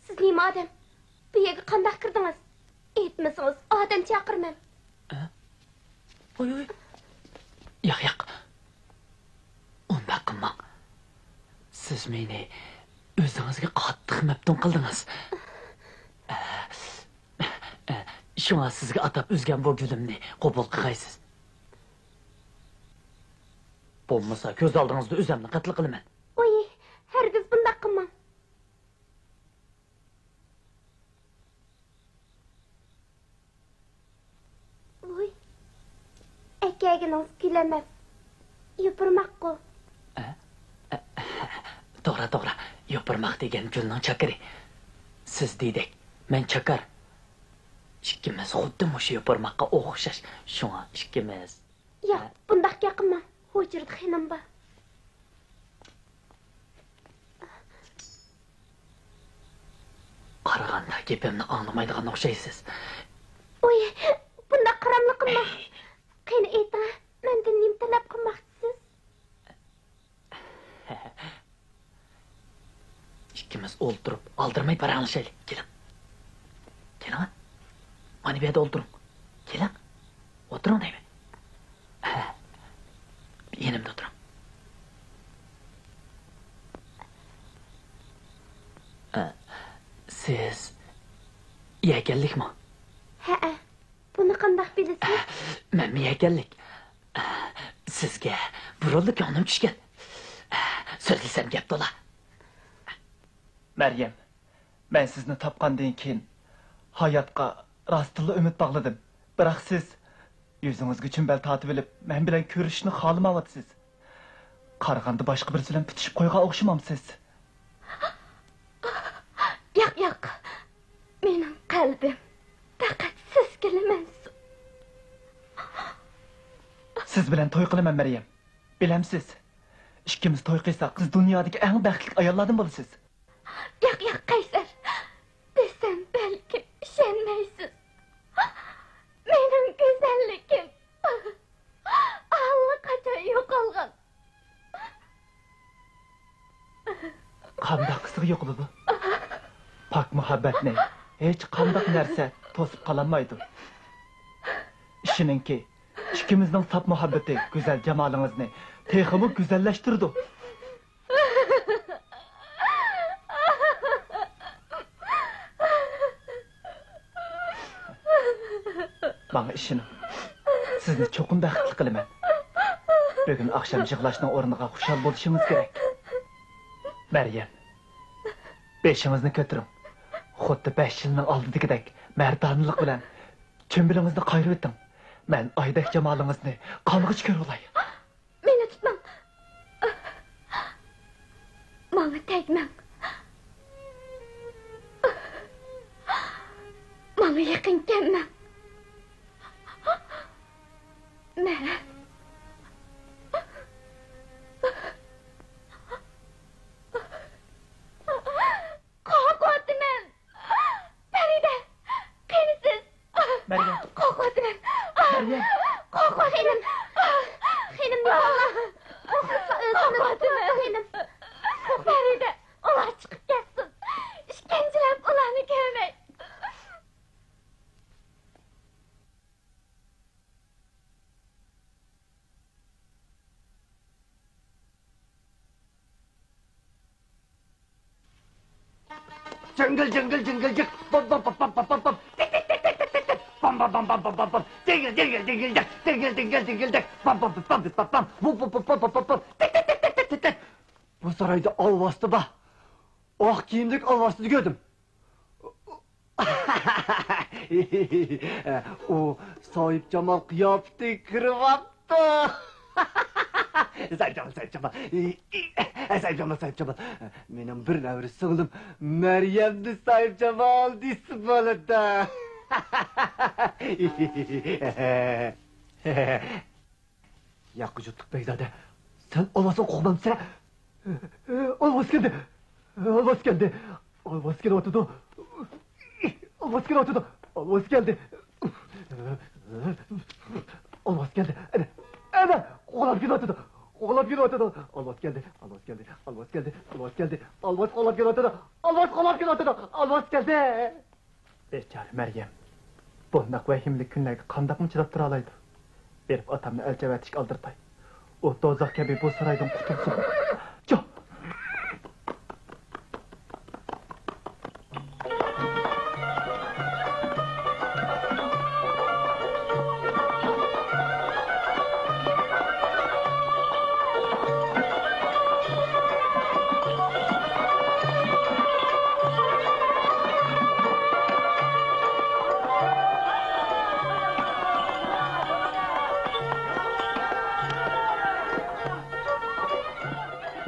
siz nima odam? Bu yerga qanday kirdingiz? Aytmasangiz, odam chaqirman. Oy. Yo'q. Unda qilmang. Siz meni o'zingizga qattiq maftun qildingiz. Shunga sizga atab o'zgan bu gulimni qabul qilgaysiz. Bo'lmasa ko'z oldingizda o'zimni qatl qilaman. Oy, hargiz bunday qilmang. Oy. Akaginiz kulamas. Yupurmoqqa. To'g'ri. Yopirmoq degan gulning chakiri. Siz deydek, men chakar. Ikkimiz xuddi mushu yopirmoqqa o'xshash. Shunga ikkimiz. Yo'q, bunday qilmang. Hujrda xenim bor. Qaraganda gapimni anglamaydigan o'xshaysiz. Oy, bunday qaramli qilmang. Qani ayting, mendan nima talab qilmoqchisiz? Ikkimiz o'ltirib, aldirmay paranglashaylik. Keling. Mana bu yerda o'ltiring. Keling. O'tiring deyman. Yenimda o'tiring. Siz yakanlikmi? Ha, buni qanday bilasiz? Men yakanlik. Sizga burildi ko'nglim tushgan. So'zlasam gap to'la. Meryem, ben sizni topgandan keyin hayotga rostli umid bog'ladim. Biroq siz yüzünüzga chumbal tatib olib, men bilan ko'rishni xohlamayapsiz. Qaraganda boshqa birisi bilan bitishib qo'ygan o'xshamamsiz. Yo'q. Mening qalbim faqat sizga mansub. Siz bilan to'y qilaman Meryem. Bilamsiz? Ikkimiz to'y qilsak, siz dunyodagi eng baxtli ayollardan bo'lasiz. Yo'q, Qaysar. Desam balki ishonmaysiz. Mening go'zalligim allaqachon yo'qolgan. Qanday qisiq yo'q bu? Pak muhabbatni hech qanday narsa to'sib qololmaydi. Ishininki, ikkimizning saf muhabbati go'zal jamolingizni texmi go'zallashtirdi. Bana işini. Sizni cho'qim baxtli qilaman. Bugun oqshom yig'lashning o'rniga xushal bo'lishingiz kerak. Meryem, beshingizni ko'tiring. Xuddi 5 yilning oldidagidek mardonlik bilan chimbilingizni qayirib o'ting. Men oydek jamolingizni qong'ich ko'rib olay. Meni tutmang. Menga tegmang. Menga yaqin kelmang. Men qo'rqotiman. Farida, qanisiz? Meryem. Qo'rqotiman. Meryem. Qo'rqotiman. Xenim yo'q. Xenim. Farida, ular chiqib ketsin. İşkencelab ularni ko'rmay. Jingil jik. Bop. bam bam bam bam bam bam bam. Dingil dingil dingil dek. Dingil dingil dingil dek. Bam bam bam bam bam bam. Bu bu bu bu bu bu. Tek tek tek tek tek tek. Bu sarayda alvastı ba. Oh giyimlik alvastı gördüm. O sahip Cemal kıyafeti kırıvattı. Sahip Cemal, Sahip Cemal. Sahip Cemal, Sahip Cemal. Benim bir nevri sığılım Meryem'di Sahip Cemal disi böyle da. Yakıcıtlık Beyzade. Sen olmasın kokmam sen. Olmaz geldi. Olmaz geldi. Olmaz geldi oturdu. Olmaz geldi oturdu. Olmaz geldi. Olmaz geldi. Evet. Oğlan geldi oturdu. Oğlan geldi oturdu. Olmaz geldi. Olmaz geldi. Olmaz geldi. Olmaz geldi. Olmaz oğlan geldi oturdu. Olmaz oğlan geldi oturdu. Olmaz geldi. Beçare Meryem. Bundak vahimli günlerge qandaq mı chidab tura olaydi? Berib otamni elchavatishga oldirtay. O do'zax kabi bu saraydan qutulsin. Jo.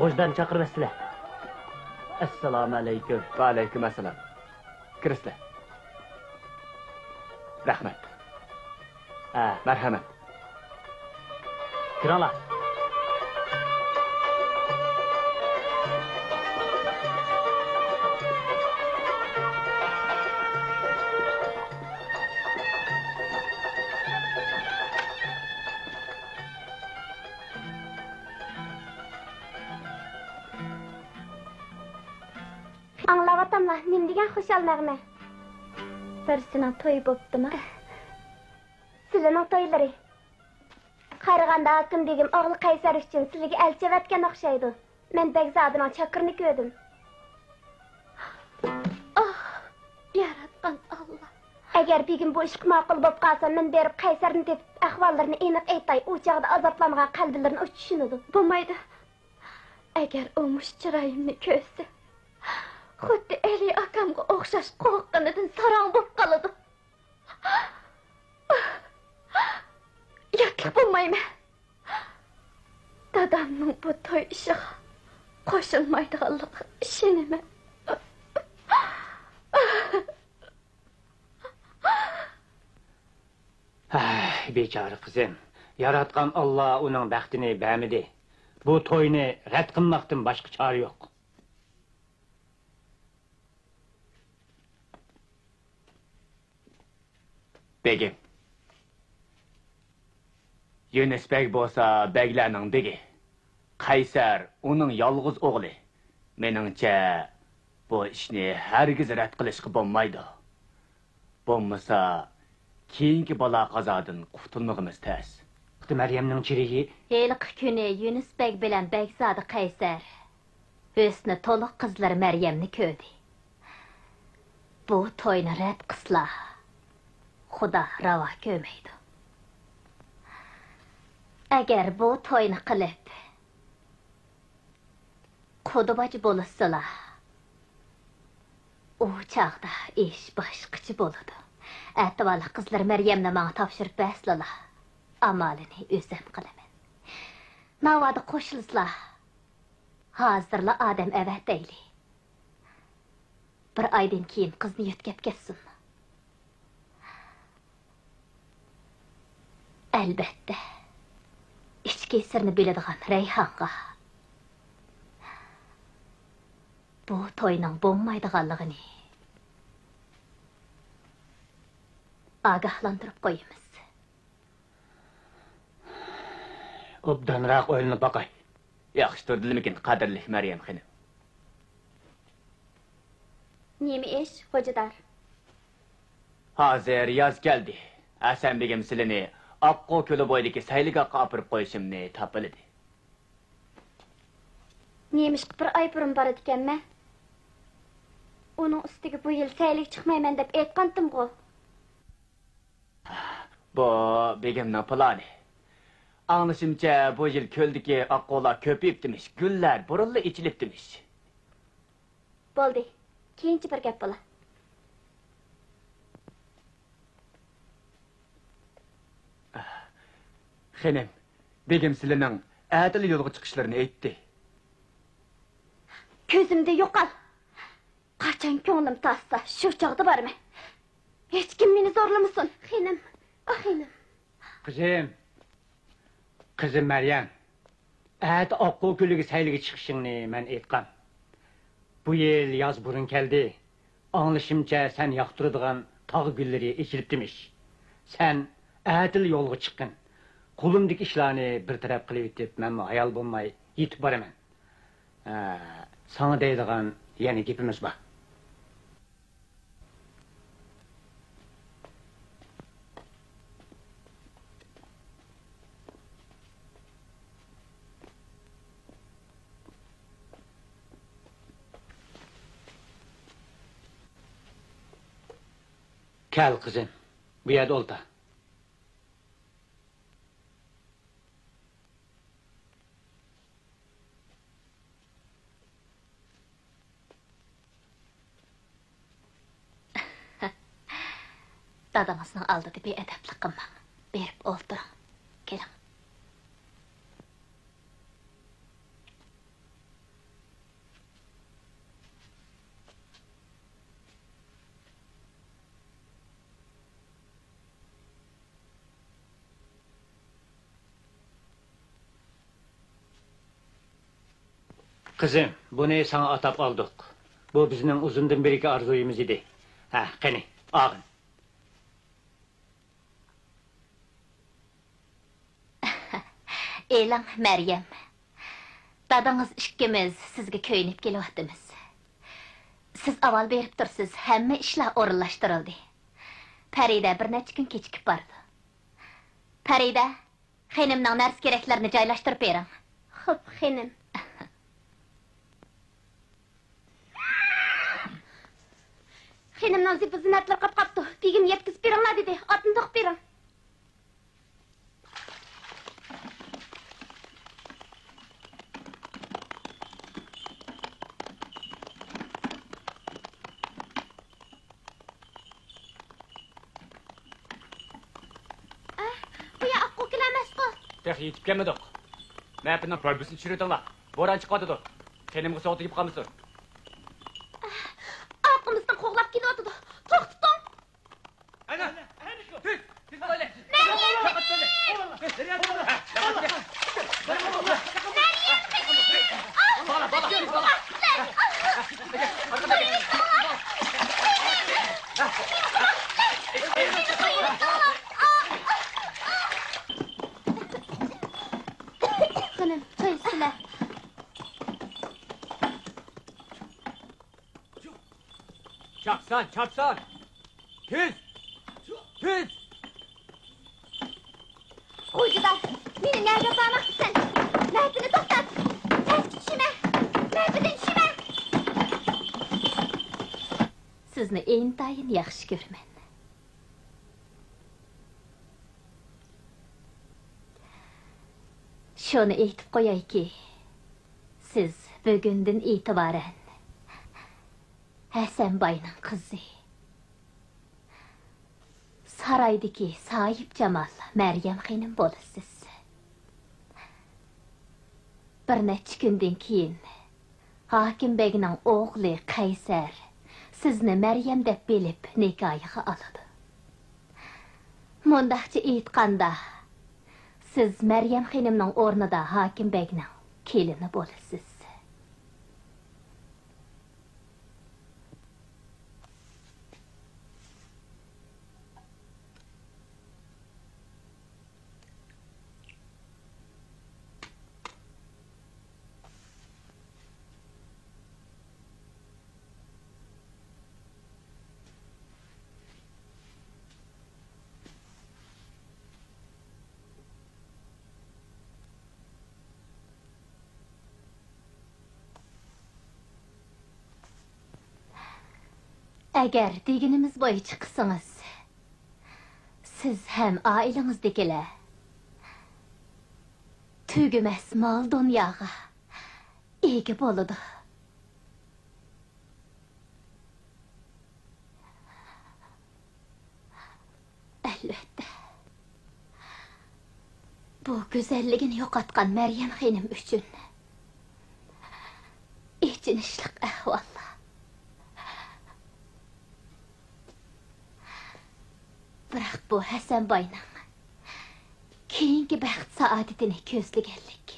Ojdan chaqirasizlar. Assalomu alaykum. Va alaykum assalom. Kirasizlar. Rahmat. Ha, Marhamat. kiranglar. Anlavatamla, nim degan xushal nag'ma. Birisining to'yi bo'ptimi? Sizlarning to'ylari. Qaraganda hakim degim o'g'li Qaysar uchun sizlarga elchivatgan o'xshaydi. Men Begzodining chaqirni ko'rdim. Oh, yaratgan Allah. Agar begim bu ish ma'qul bo'lib qolsa, men berib Qaysarni deb ahvollarini aniq aytay. U chaqda azoblangan qalblarini uch tushunadi. Bo'lmaydi. Agar u mush chiroyimni ko'rsa, xuddi Eli akamga o'xshash qo'rqqanidan sarong bo'lib qoladi. Yotib bo'lmayman. Dadamning bu to'y ishiga qo'shilmaydiganligi ishonaman. Bechora qizim. Yaratgan Allah uning baxtini bermadi. Bu to'yni rad qilmoqdan boshqa chora yo'q. Begim. Yunus beg bo'lsa beglarning begi. Qaysar uning yolg'iz o'g'li. Meningcha bu ishni hargiz rad qilishga bo'lmaydi. Bo'lmasa keyingi balo qazodan qutulmag'imiz tez. Meryemning chirigi Heliq kuni Yunus beg bilan Begzodi Qaysar o'sni to'liq qizlar Maryamni ko'rdi. Bu to'yni rad qilsa Xudo ravo ko'rmaydi. Agar bu to'yni qilib qudubachi bo'lsalar, u chaqda ish boshqacha bo'ladi. Atvala qizlar Maryamni menga topshirib bersalar, amalini o'zim qilaman. Navada qo'shilsizlar, hozirla odam avatayli. Bir oydan keyin qizni yetkab ketsin. Albatta, ichki sirni biladigan Rayhonga bu to'yning bo'lmaydiganligini ogohlantirib qo'yamiz. obdanroq o'yinni boqay. Yaxshi turdilmikin qadrli Maryam xonim. Nima ish, xo'jador? Hozir yoz keldi. Hasan begim silini Oqqo ko'li bo'yidagi sayliga qopirib qo'yishimni topildi. Nemish bir oy burun bor ekanman. Uning ustiga bu yil saylik chiqmayman deb aytgandim-ku. Bu begimning plani. Anlaşımca bu yıl köldeki akkolar köpüyüp demiş, güller burunlu içilip demiş. Bo'ldi. Keyinchi bir gap bo'la. Xenem, begim sizlarning adil yo'lga chiqishlarini aytdi. Ko'zimda yo'qol. Qachon ko'nglim tassa, shu chog'da borman. Hech kim meni zo'rlamasin. Xenim, xenim. Kızım Meryem, ət Akko Gölü'nü saylığı çıkışını mən etqam. Bu yıl yaz burun geldi. Anlaşımca sen yaktırdığın tağ gülleri ekilip demiş. Sen adil yolga çıkkın. Kulumdaki işlerini bir taraf kılıp etip, mən hayal bulmay yitip var hemen. Sana deydiğin yeni gipimiz var. Gel kızım, bu yerde ol da. Dadamızın aldığı bir edepli kımma. Berip oldurun. Gelin. Kızım, bunu sana atap aldık. Bu bizim uzundan beriki arzuyumuz idi. Qani, ağın. Elan Meryem. Dadаңыз ikkimiz sizga köynüp kelyaptimiz. Siz aval berip tursiz, hamma ishlar o'rinlashtirildi. Farida bir necha kun kechikib bordi. Farida, xenimning nars keraklarini joylashtirib bering. Xo'p, xenim. Xenimning zipi zinatlar qapqapti. Begim yetkizib beringlar dedi. Otni to'qib bering. Tek yetip gelmedik. Mapının probüsünü çürütünler. Boran çıkardıdır. Kendim kısa oturup kalmışsın. Arkamızdan qo'g'lab kelyapti. To'xtating. Ana! Tüt! Tüt böyle! Xenim, choy ichsizlar. Çapsan, çapsan! Tüt! Tüt! Qo'ydilar. Meni nega qamaqsan? Nafsini to'xtat. Pastga tushma. Nafidan tushma. Sizni intayin yaxshi ko'raman. Şunu aytib qo'yayki, siz bugundan e'tiboran Hasanboyning qizi, saraydagi Soyib Jamol Maryam xonim bo'lasiz. Bir necha kundan keyin Hokimbegning o'g'li Qaysar sizni Maryam deb bilib nikohiga oladi. Mundaqcha aytganda, siz Maryam xonimning o'rnida Hokimbegning kelini bo'lasiz. Agar deganimiz bo'yicha qilsangiz, siz hem ailenizdekiler tügümez mal dunyaga ege boludu. Elbette. Bu güzelligini yo'qotgan Meryem xenim üçün ichinishlik ahvol. Biroq bu Hasanboyning keyingi baxt saodatini ko'zlaganlik.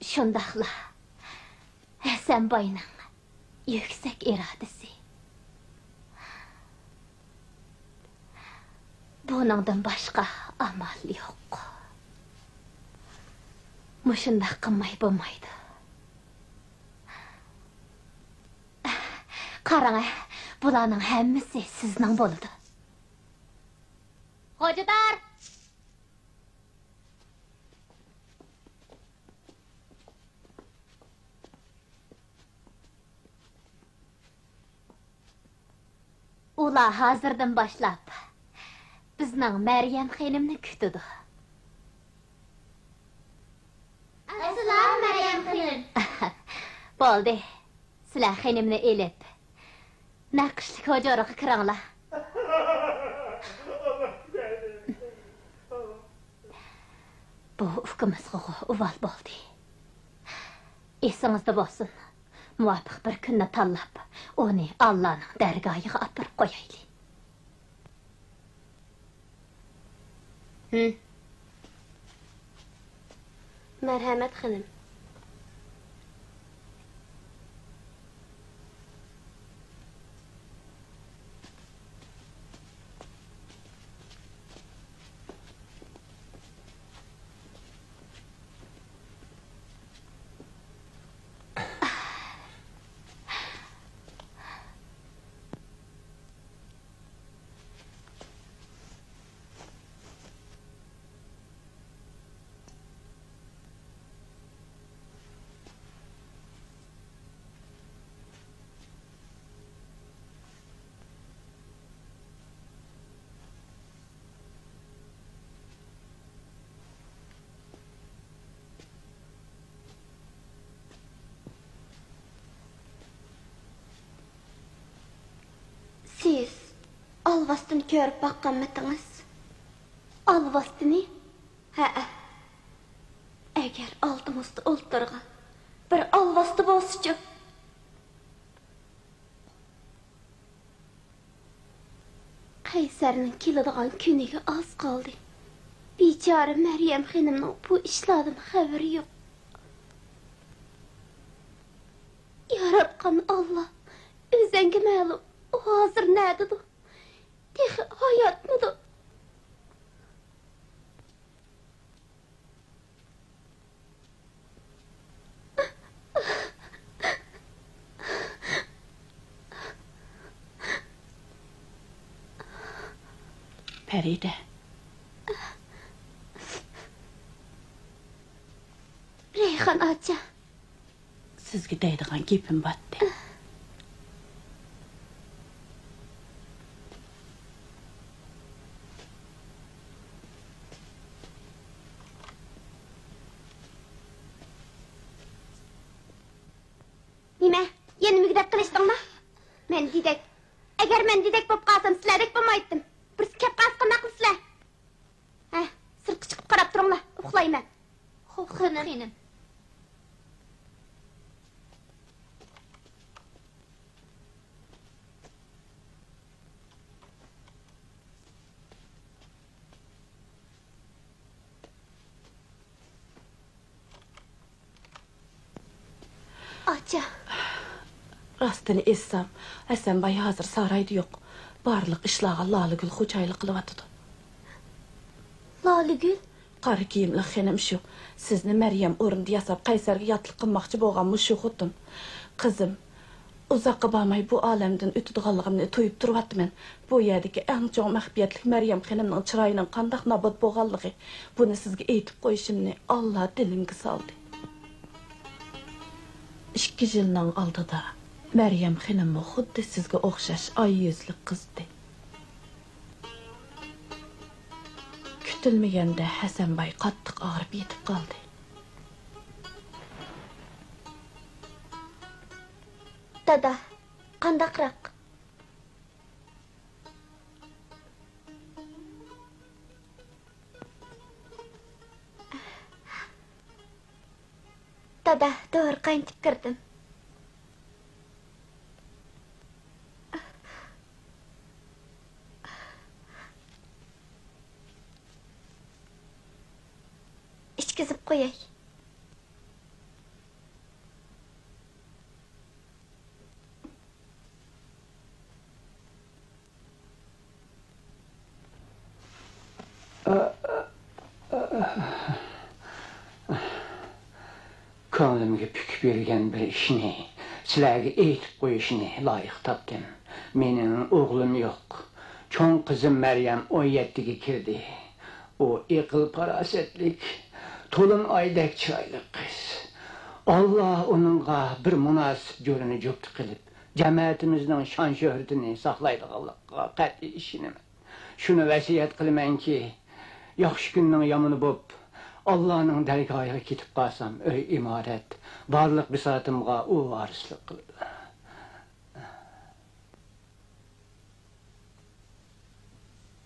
Shundaqla Hasanboyning yuksak irodasi. Buningdan boshqa amal yo'q. Mushundaq qilmay bo'lmaydi. Qarang, bularning hammasi sizning bo'ldi. Hocalar! Ular hazırdan başlap bizning Meryem xonimni kutdi. Assalomu Meryem xonim. Bo'ldi. Sizlar xonimni elib naqshli hujraga kiringlar. Bu ukimizga uval bo'ldi. Esingizda bo'lsin. Muvafiq bir kunni tanlab, onu Allah'ning dargohiga apirib qo'yaylik. Merhamet xonim. Siz alvastını görüp bakkanmıdınız? Alvastını? He. Eğer altımızda oldurgan bir alvastı bolsucu. Kaysar'ın kiladigan günüge az kaldı. Biçare Meryem xonimning bu işlerden haberi yok. Yaratgan Allah özenge ma'lum. O hazır nerededir? Tehi hayat mıdır? Feride. Reyhan aca. Sizge deydigan gepim batdı. Nime? Yeni mügdet kılıştın mı? Men didek. Eğer men didek bop kalsam siledek bulmaydım. Bir kep kalsın akıl sile. Sırkı çıkıp karap durun la. Uxlayım ben. Xonım. Aca. Rastını etsem, Hasanboy hazır sarayda yok. Barlık işlağa Laligül xo'jaylik qilyapti. Laligül? Qari kiyimli xenim şu. Sizni Meryem o'rinda yasab Qaysarga yotliq qilmoqchi bo'lgan mushu xotin. Qizim, uzoqqa bormay bu olamdan o'tadiganligimni to'yib turyapman. Bu yerdagi eng chong mahbiyatli Meryem xonimning chiroyining qanday nobod bo'lganligi, buni sizga aytib qo'yishimni Alloh dilimga soldi. 2 yilning oldida Meryem xonim xuddi sizga o'xshash oy yuzli qizdi. Kutilmaganda Hasanboy qattiq og'rib yetib qoldi. Dada, qandaqroq? Dada, doğru qaytib kirdim. İçkizib qo'yay. Ko'nglimga puk bergan bir ishni sizlarga aytib qo'yishni loyiq topdim. Mening o'g'lim yo'q. Cho'ng qizim Maryam 17 ga kirdi. O aql farosatlik, to'lin oydek chiroyli qiz. Alloh uningga bir munosib jo'rini jo'qti qilib, jamoatimizning shon shuhratini saqlaydiganlikqa qat'iy ishonaman. Shuni vasiyat qilamanki, yaxshi kunning yomoni bo'lib, Allah'ın dergahına ketib qalsam, öy imorat, barliq bisotimga u varislik qildi.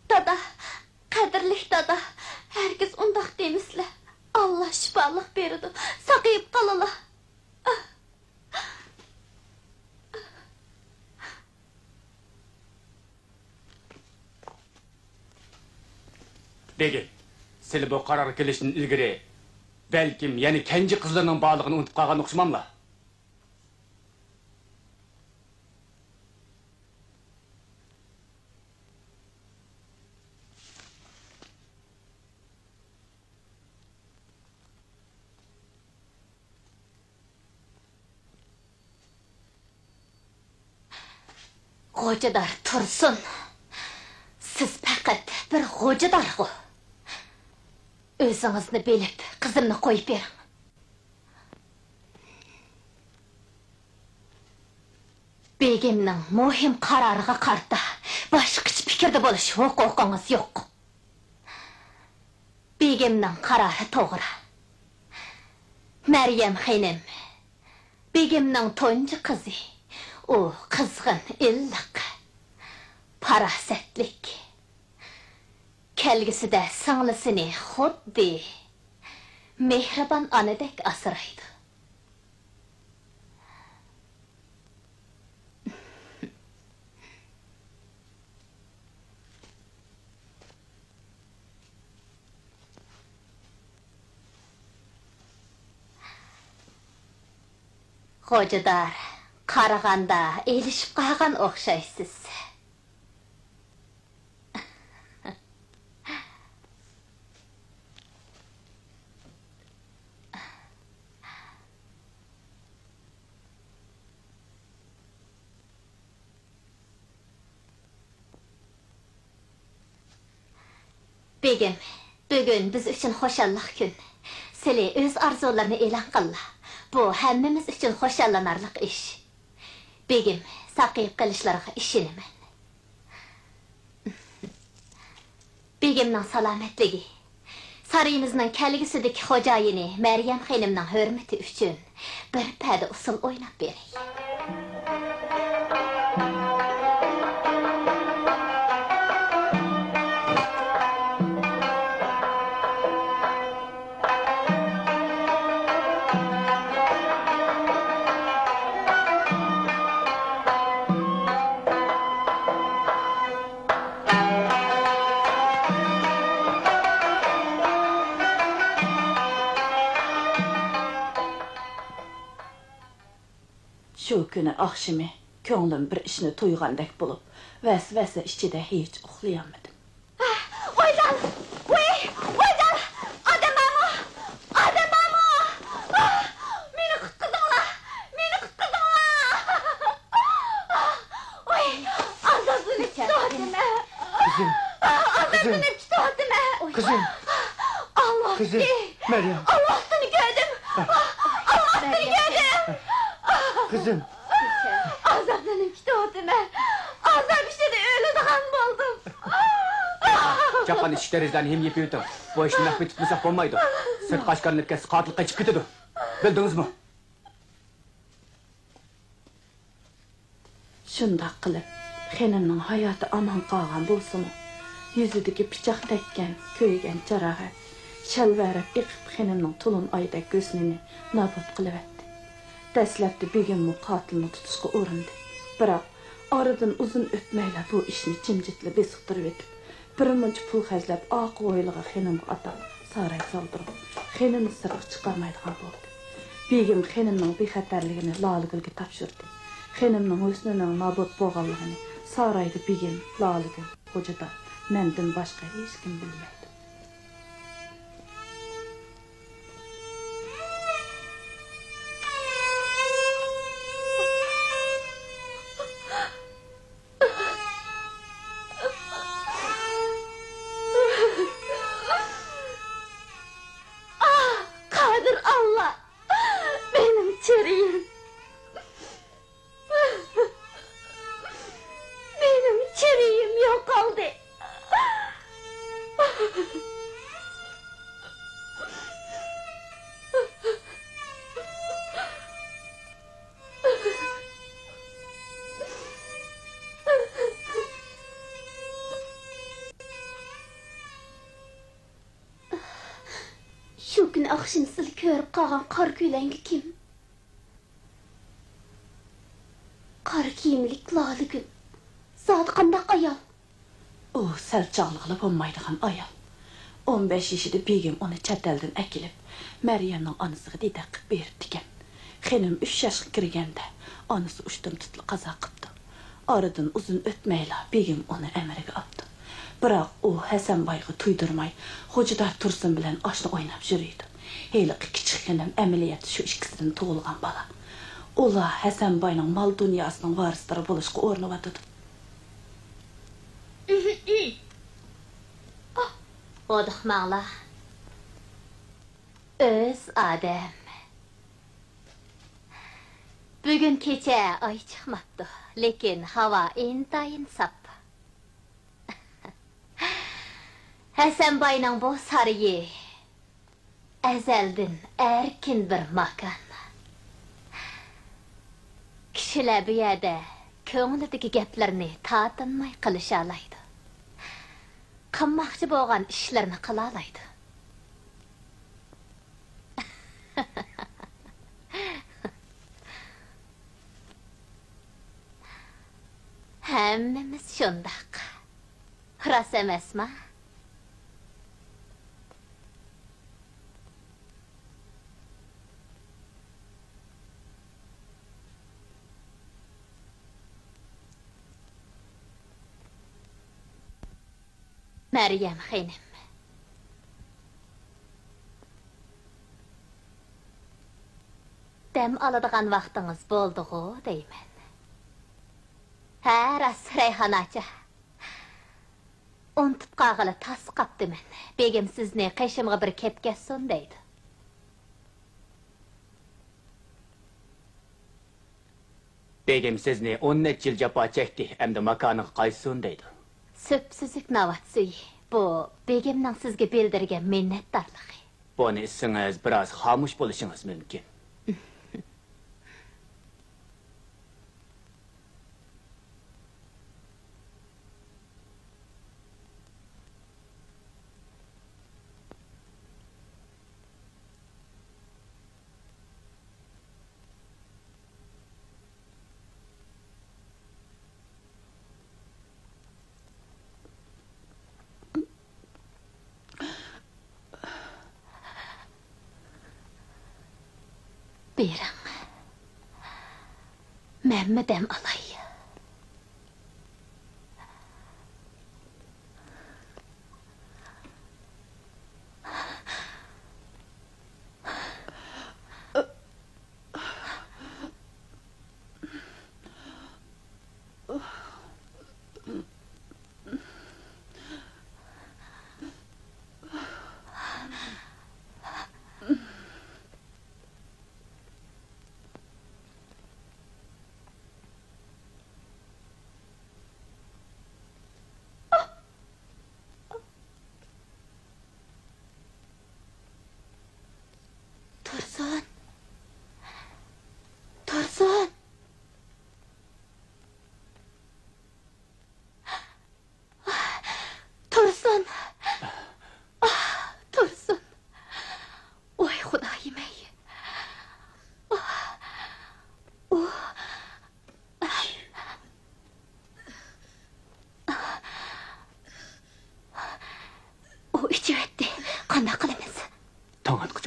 Dada, qadrli dada, herkes undaq demisle. Allah şifalık berdi, saqayıp qalala. Begim, sizlar bu qaror kelishdan ilgari balkim yana kenji qizlarning borlig'ini unutib qolgan o'xshamamla. Xo'jador Tursun. Siz faqat bir xo'jador-ku. O'zingizni bilib, qizimni qo'yib bering. Begimning muhim qaroriga qarta boshqacha fikrda bo'lish huquqingiz yo'q. Begimning qarori to'g'ri. Maryam xonim Begimning tunji qizi. O qizg'in, illiq, farosatlik. Kelgisida singlisini xuddi mehribon onadek asraydi. Xo'jador, qaraganda elishib qolgan o'xshaysiz. Begim, bugün biz üçün xoşallıq gün. Sili öz arzularını e'lon qildi. Bu hammamiz üçün xoşallanarlıq ish. Begim, saqayib qilishlarga ishonaman. Begimning salomatligi, sarayimizning kelgusidagi xo'jayini Maryam xonimning hurmati uchun bir pada usul o'ynab beray. Şu günü akşamı ko'nglim bir ishni to'ygandek bo'lib, vasvasa ichida hech uxlayolmadim. Oydan! Oydan! Adamamı! Meni qutqizinglar! Meni qutqizinglar! Oy, azoblanib ketdimmi? Kızım. Azoblanib ketdimmi? Kızım. Allah! Kızım. Meryem. Allah'ını gördüm! Allah'ını gördüm! Kızım. Azoblanib ketdimmi? Azab ichida o'ladigan bo'ldim. Çakan işlerizden hem yapı ötün. Bu işini nakbet tutmasak olmaydı. Sırt kaşkarınıp kes, katil kaçıp gidiyor. Bildiniz mi? Shundaq qilib, xenimning hayoti aman qolgan bo'lsa-mu, yuzidagi pichoq tekkan, ko'ygan jarohat, shalvarab iqib xenimning to'lin oydak ko'znini nobud qilibdi. Dastlabda begimmi qotilni tutishga urindi. Biroq oradan uzun o'tmayla bu ishni jimjitli besiqtirib etib, birmuncha pul xajlab oq o'yliga xenimga atab saray soldirib, xenimni sirg'i chiqarmaydigan bo'ldi. Begim xenimning bexatarligini Laligulga topshirdi. Xenimning o'snining nobud bo'lganligini sarayda begim, Laligul, xo'jada mendan boshqa hech kim bilmaydi. Kadir Allah. Benim çürüyüm. Benim çürüyüm yok oldu. Şu gün akşam siz körüp kalgan kar kölengi kim? Kar kiyimlik Laligul. Zat qandaq ayal. O sal chog'liqli bo'lmaydigan ayol. 15 yoshida begim uni chet eldan akilib, Maryamning onasiga didak qilib beribdi ekan. Xenim 3 yoshga kirganda onasi ushtum tutli qazo qildi. Oradan uzun o'tmayla begim uni amriga oldi. Biroq u Hasanboyga tuydirmay, xo'jador Tursun bilan oshna o'ynab yuriydi. Heliqi kichik xenim amaliyat shu ikkisidan tug'ilgan bola. Ular Hasanboyning mol dunyosining varislari bo'lishga o'rnayotdi. Oduqmaqla. Öz adam. Bugün kecha ay chiqmabdi, lekin havo intayin sap. Hasanboyning bu sarıyi azaldan erkin bir makan. Kishilar bu yerda ko'nglidagi gaplarni tatinmay qilisha oladi. Qilmoqchi bo'lgan ishlarni qila oladi. Hammamiz shundaq. Rost emasmi? Maryam xenim. Dam oladigan vaqtingiz bo'ldi-ku, deyman. Ha, rost Rayhonacha. Unutib qolg'ili tas qaptiman. Begim sizni qishimga bir ketkazsin deydi. Begim sizni 10 yil jafo chekdi, endi makoniga qaytsin deydi. Söpsüzük navatsuy. Bu begimning sizga bildirgan minnatdorligi. Buni isingiz biroz xomush bo'lishingiz mumkin. Bering. Men dam olay.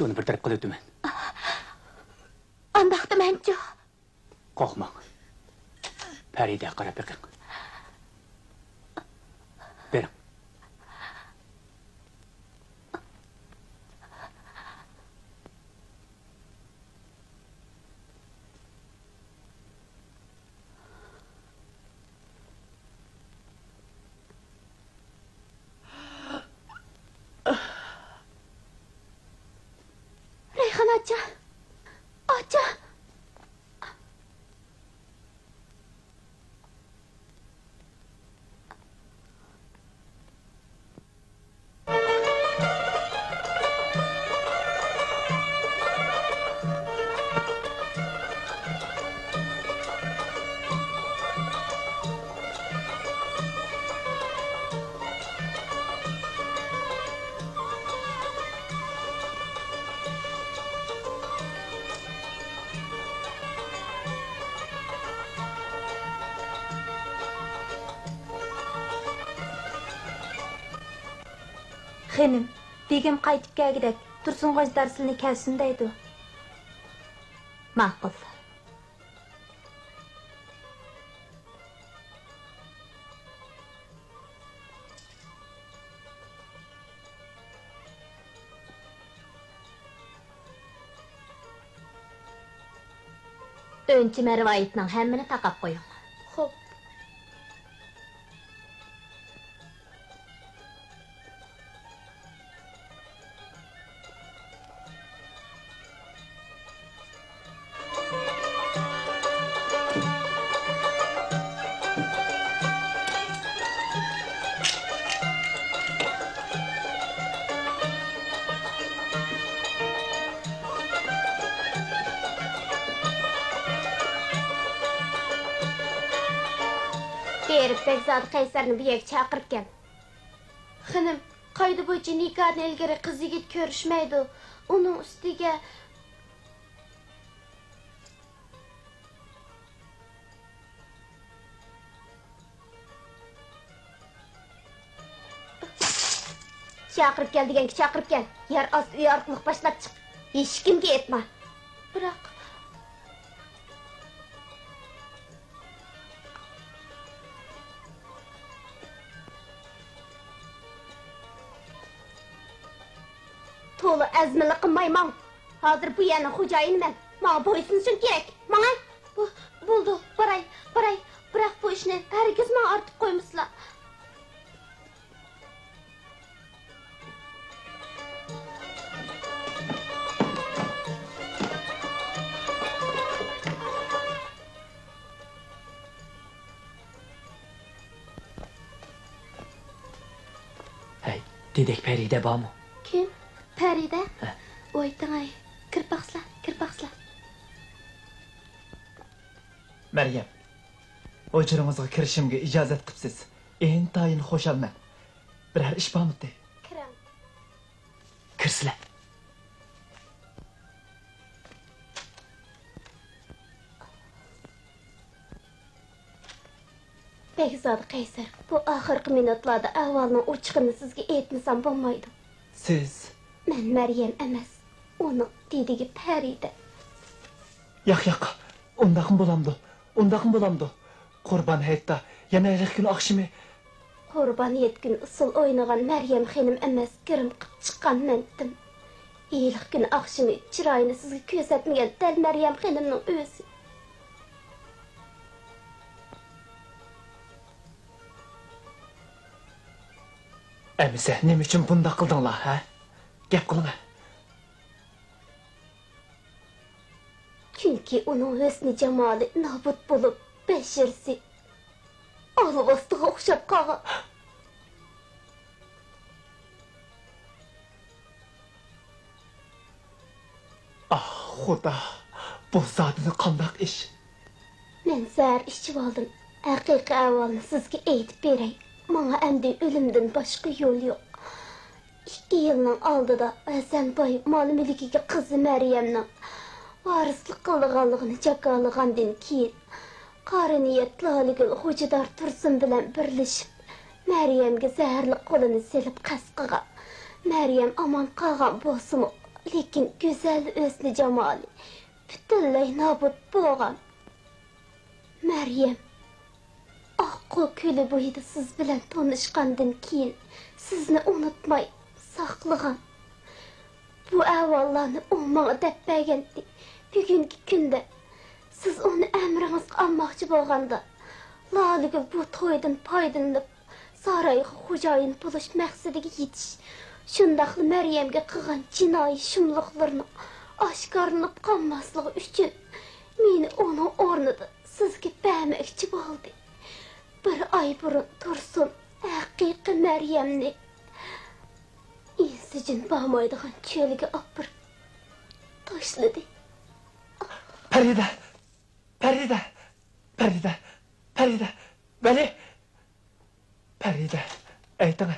Çıkçı onu bir taraf kılıp dümen. Andaqda mənço. Korkma. Feride qarab bakın. Verin. Reyhan aça. Aça. Xenim, begim qaytib kelgidek. Tursun qo'z darsini kelsin deydi. Ma'qul. Önçi mervayetning hammini taqab qo'ying. Xo'p. Berib Bekzod Qaysarni bu yerga chaqirib kel. Xanim, qoida bo'yicha nikohdan ilgari qiz yigit ko'rishmaydi. Uning ustiga chaqirib kel deganga chaqirib kel. Yer osti uy orqali boshlab chiq. Hech kimga aytma. Biroq to'la azmili qilmayman. Hozir bu yana xo'jayinman. Menga bo'ysunsin kerak. Menga bo'ldi. Boray. Biroq bu ishni hargiz menga ortib qo'ymaslar. Hey, dedek Feride bormi? Kim? Farida? Voy tangay. Kirpaqslar. Meryem, o'chiringizga kirishimga ijozat qilibsiz. Intayin xo'shalman. Biror ish bormi? Kiram. Kirsizlar. Bekzod Qaysar, bu oxirgi minutlarda ahvolning ochiqini sizga aytmasam bo'lmaydi. Siz Men Maryam emas, uning dedigi Farida. yo'q, undaqmi bo'lamdi. Qurban hayitda yana ilk kun oqshimi Qurban yetkin usul o'ynagan Maryam xonim emas, kirim qilib chiqqan mendim. İlk gün oqshimi chiroyini sizga ko'rsatmagan dal Maryam xonimning o'zi. Əmizə, nəm üçün bunda qıldınlar, hə? Gəp qılına. Çünki onun hüsnü cemali nabut bulup beşirsi. Alıbastığı oxşap qağa. Ah, Xuda, bu zadını qandaq iş. Men zər işçi aldım. Haqiqi ahvalını sizga aytib beray. Mana endi ölümdən başqa yol yo'q. 2 yılның aldıda Hasanboy mal mülkiga qizi Maryamning varislik qilganligini jakalagandan keyin qariniyat Laligul Xo'jador Tursun bilan birlashib Maryamga zaharli qo'lini selib qasqiga. Maryam aman qolgan bo'lsa-mu, lekin güzel özlü jamali bütünley nabut boğan. Meryem, Akko kölü boyudu siz bilen tanışkandan keyin sizni unutmay saklagan. Bu ahvallarni o bana dep bergendi. Bugünkü günde siz onu emriniz almakçı bolganda Lalıgül bu toydan paydanlıp sarayga xo'jayin buluş maqsadiga yetiş. Şundaqlı Meryem'ge qilgan jinoiy shumliqlarini oshkorlanib qolmasligi uchun meni onun o'rnida sizga bermoqchi bo'ldi. Bir ay burun Tursun haqiqiy Meryemni insijin bormaydigan cho'liga opir tashladi. Feride, Feride, Feride, Feride, Veli. Feride, aytыңа,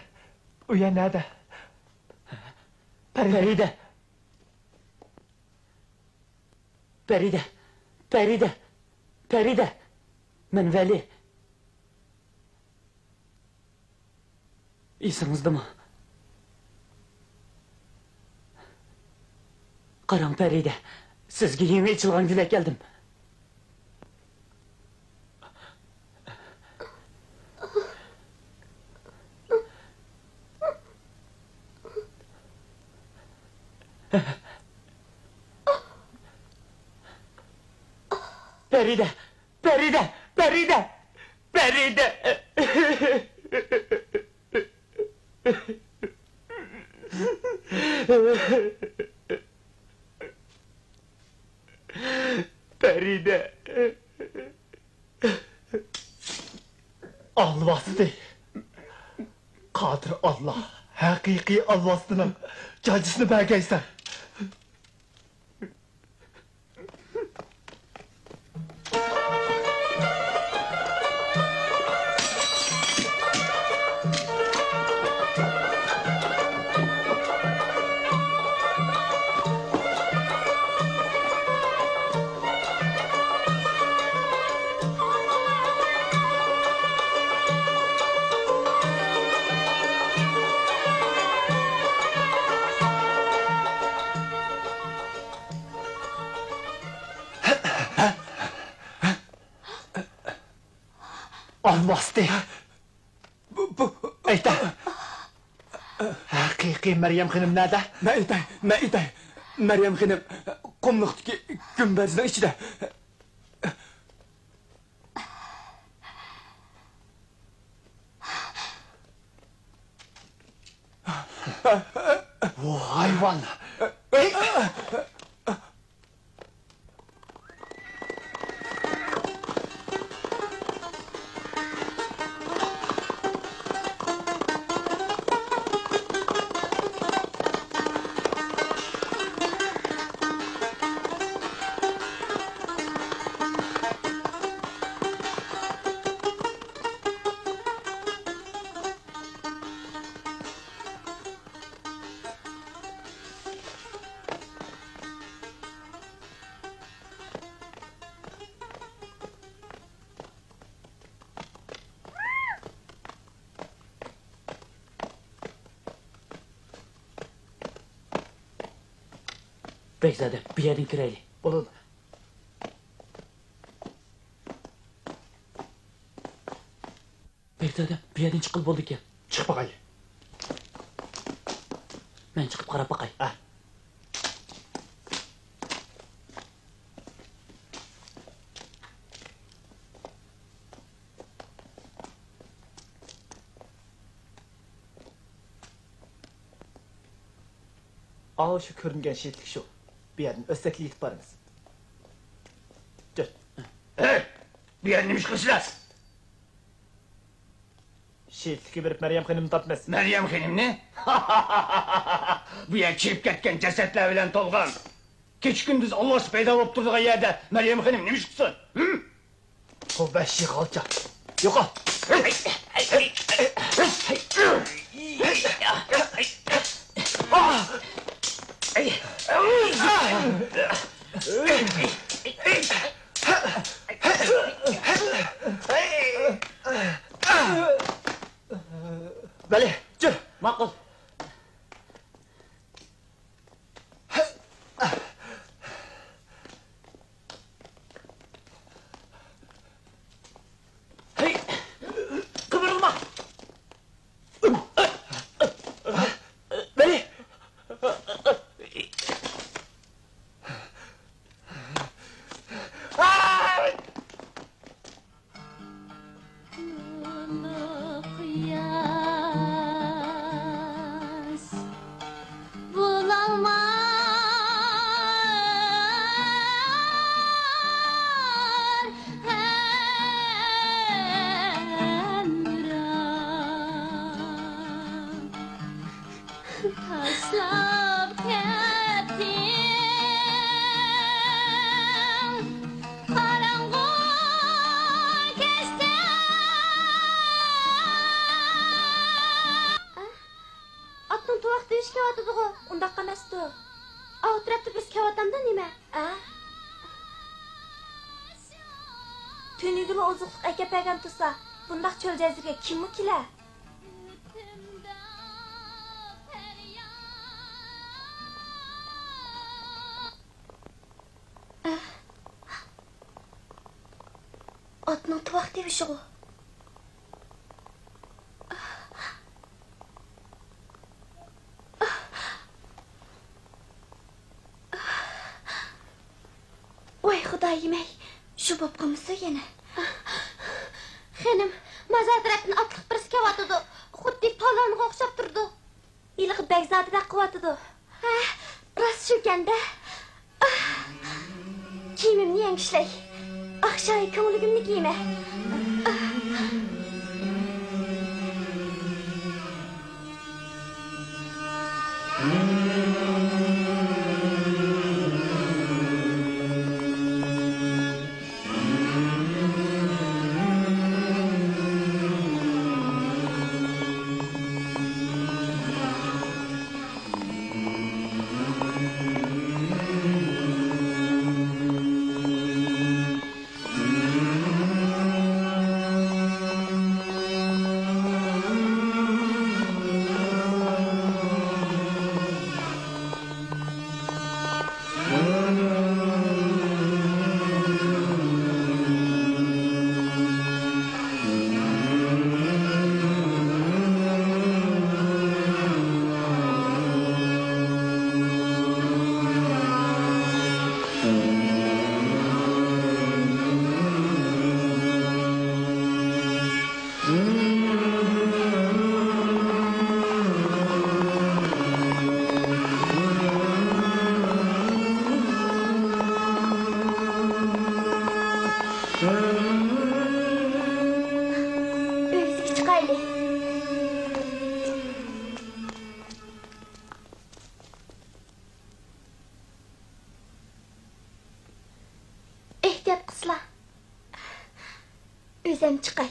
uya nerede? Feride. Feride. Feride. Feride. Men Veli. İyisiniz mi? Qarang Feride. Sizga yemi içilgan gülek geldim. Feride, Feride, Feride, Feride. Feride. Alvasti. Qadir Allah, haqiqiy Alvastining jajisini bergaysan. Alvasti. Bu ayta. Haqiqiy Meryem xanım nerede? Ma aytay. Meryem xanım qumliqdagi gumbazning ichida. Bu hayvan. Bekzade, bir yerden kireyli. Bo'ladi. Bekzade, bir yerden çıkıl bo'ldi ekan. Chiqib baqay. Men chiqib qarab baqay. Al şu ko'ringan shetlik shu. Bu yerdan o'sakli yetib boramiz. Dur. Bu yer nima ish qilasiz? Shetlikka berib Meryem xanımni topmas. Meryem xanımni? Bu yer chirib ketgan jasadlar bilan to'lgan. Kech kunduz Alloh paydo bo'lib turdigan yerda Meryem xanım nima ish qilsin? Bu vahshiy g'alcha. Yo'qol. Veli, yur. Ma'qul. Tünügülü ozuqluq əkepägən tursa, bundaq çöl cəzirgə kim kilə? Atның tuvaq devişi o. Oy Xudayım ey, şu bopqımızı yenə. Xanım, mazar tərəfdən atlıq birisi kevatıdı. Xuddi palanıqa oxşap durdu. İliqi Bəgzadə də qıvatıdı. Rast şükəndə. Kiyimimni yengişley. Axşay köngülümni giyme. Özgü çıkaylı. Ehtiyat kızla. Özem çıkay.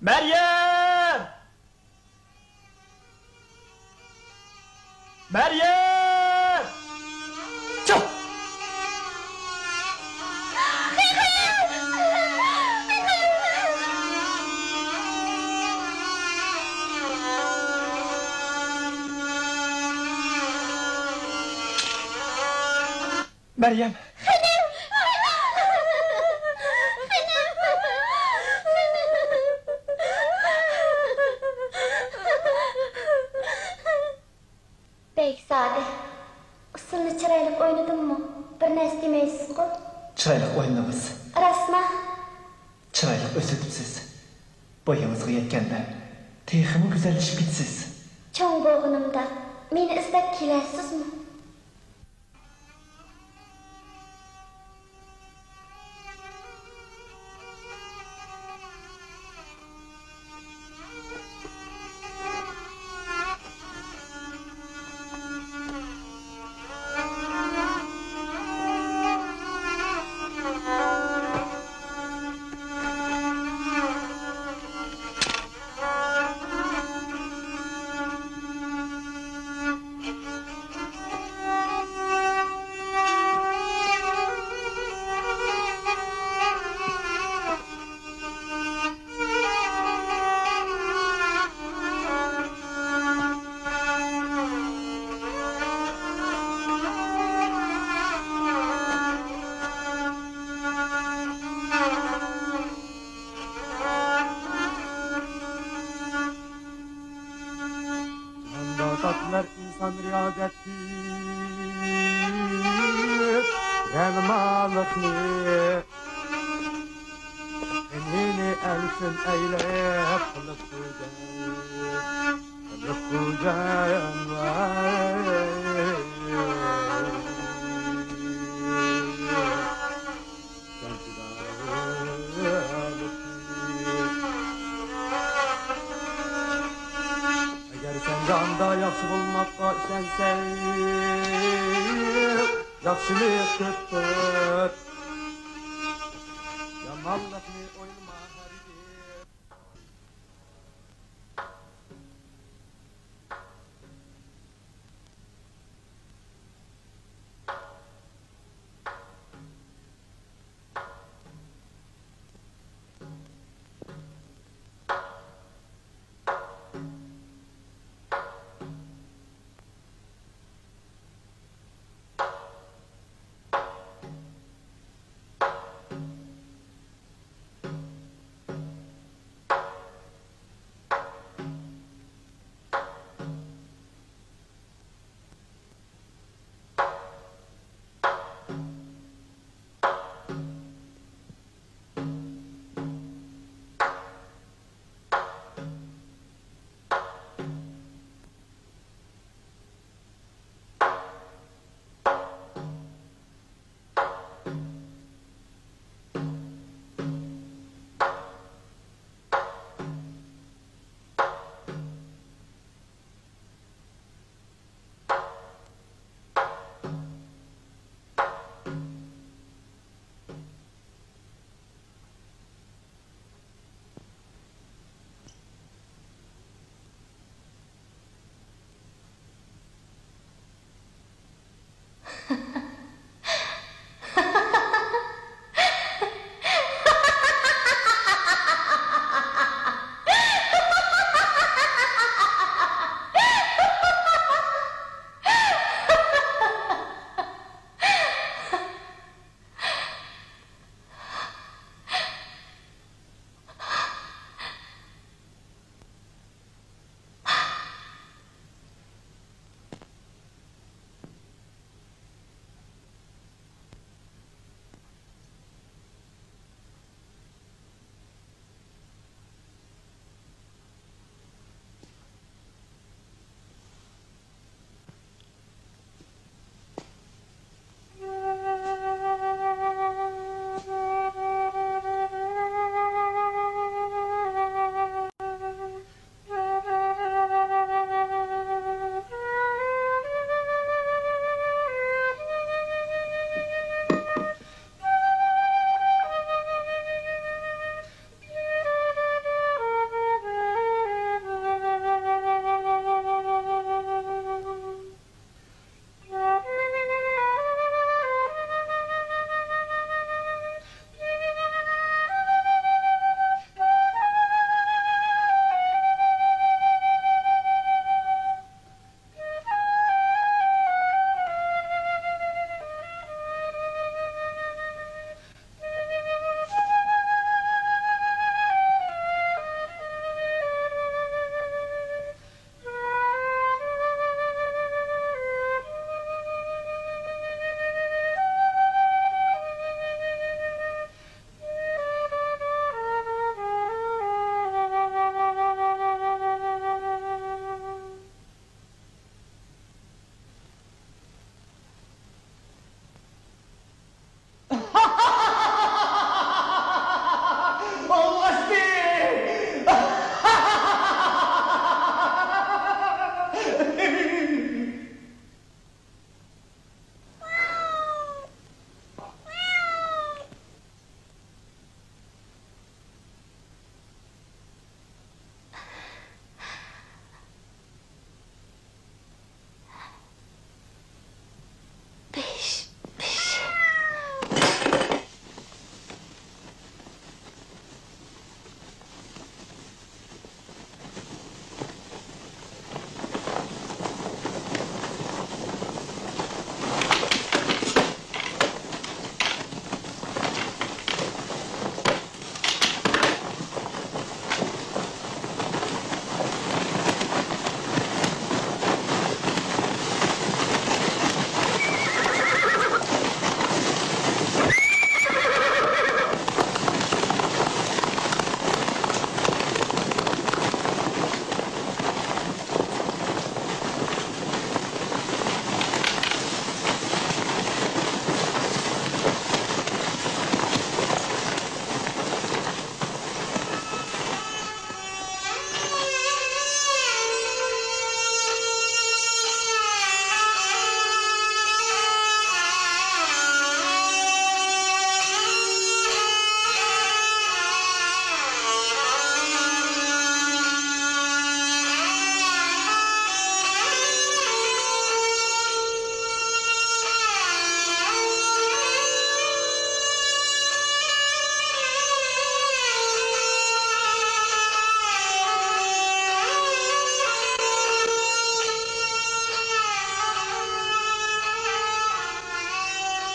Meryem! Meryem! Çık! Meryem! Beyzade, ısınlı çıraylık oynadın mı? Bir nes demeysiz ko? Çıraylık oynadınız. Rasma, Çıraylık ösütüpsiz. Boyunuzga yetkende teximi güzelleşip bitsiz. çoğun boğunumda meni izlep kelesiz mi? Tatlar insan riyazettir, renmalıkni. Kendini elsin eylep kılıp Canda yaxşı bulmaqqa işənsək, Yaxşılık köpür. Yamanlıkni oylama harbi.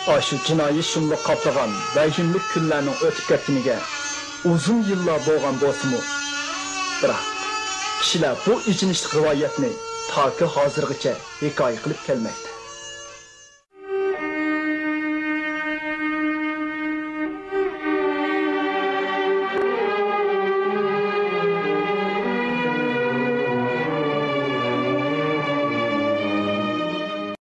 Aşı cinoiy shumliq qoplagan vahimlik kunlarning o'tib ketganiga uzun yillar bo'lgan bo'lsa-mu, biroq kishilar bu ichinishli rivoyatni toki hozirgacha hikoya qilib kelmoqda.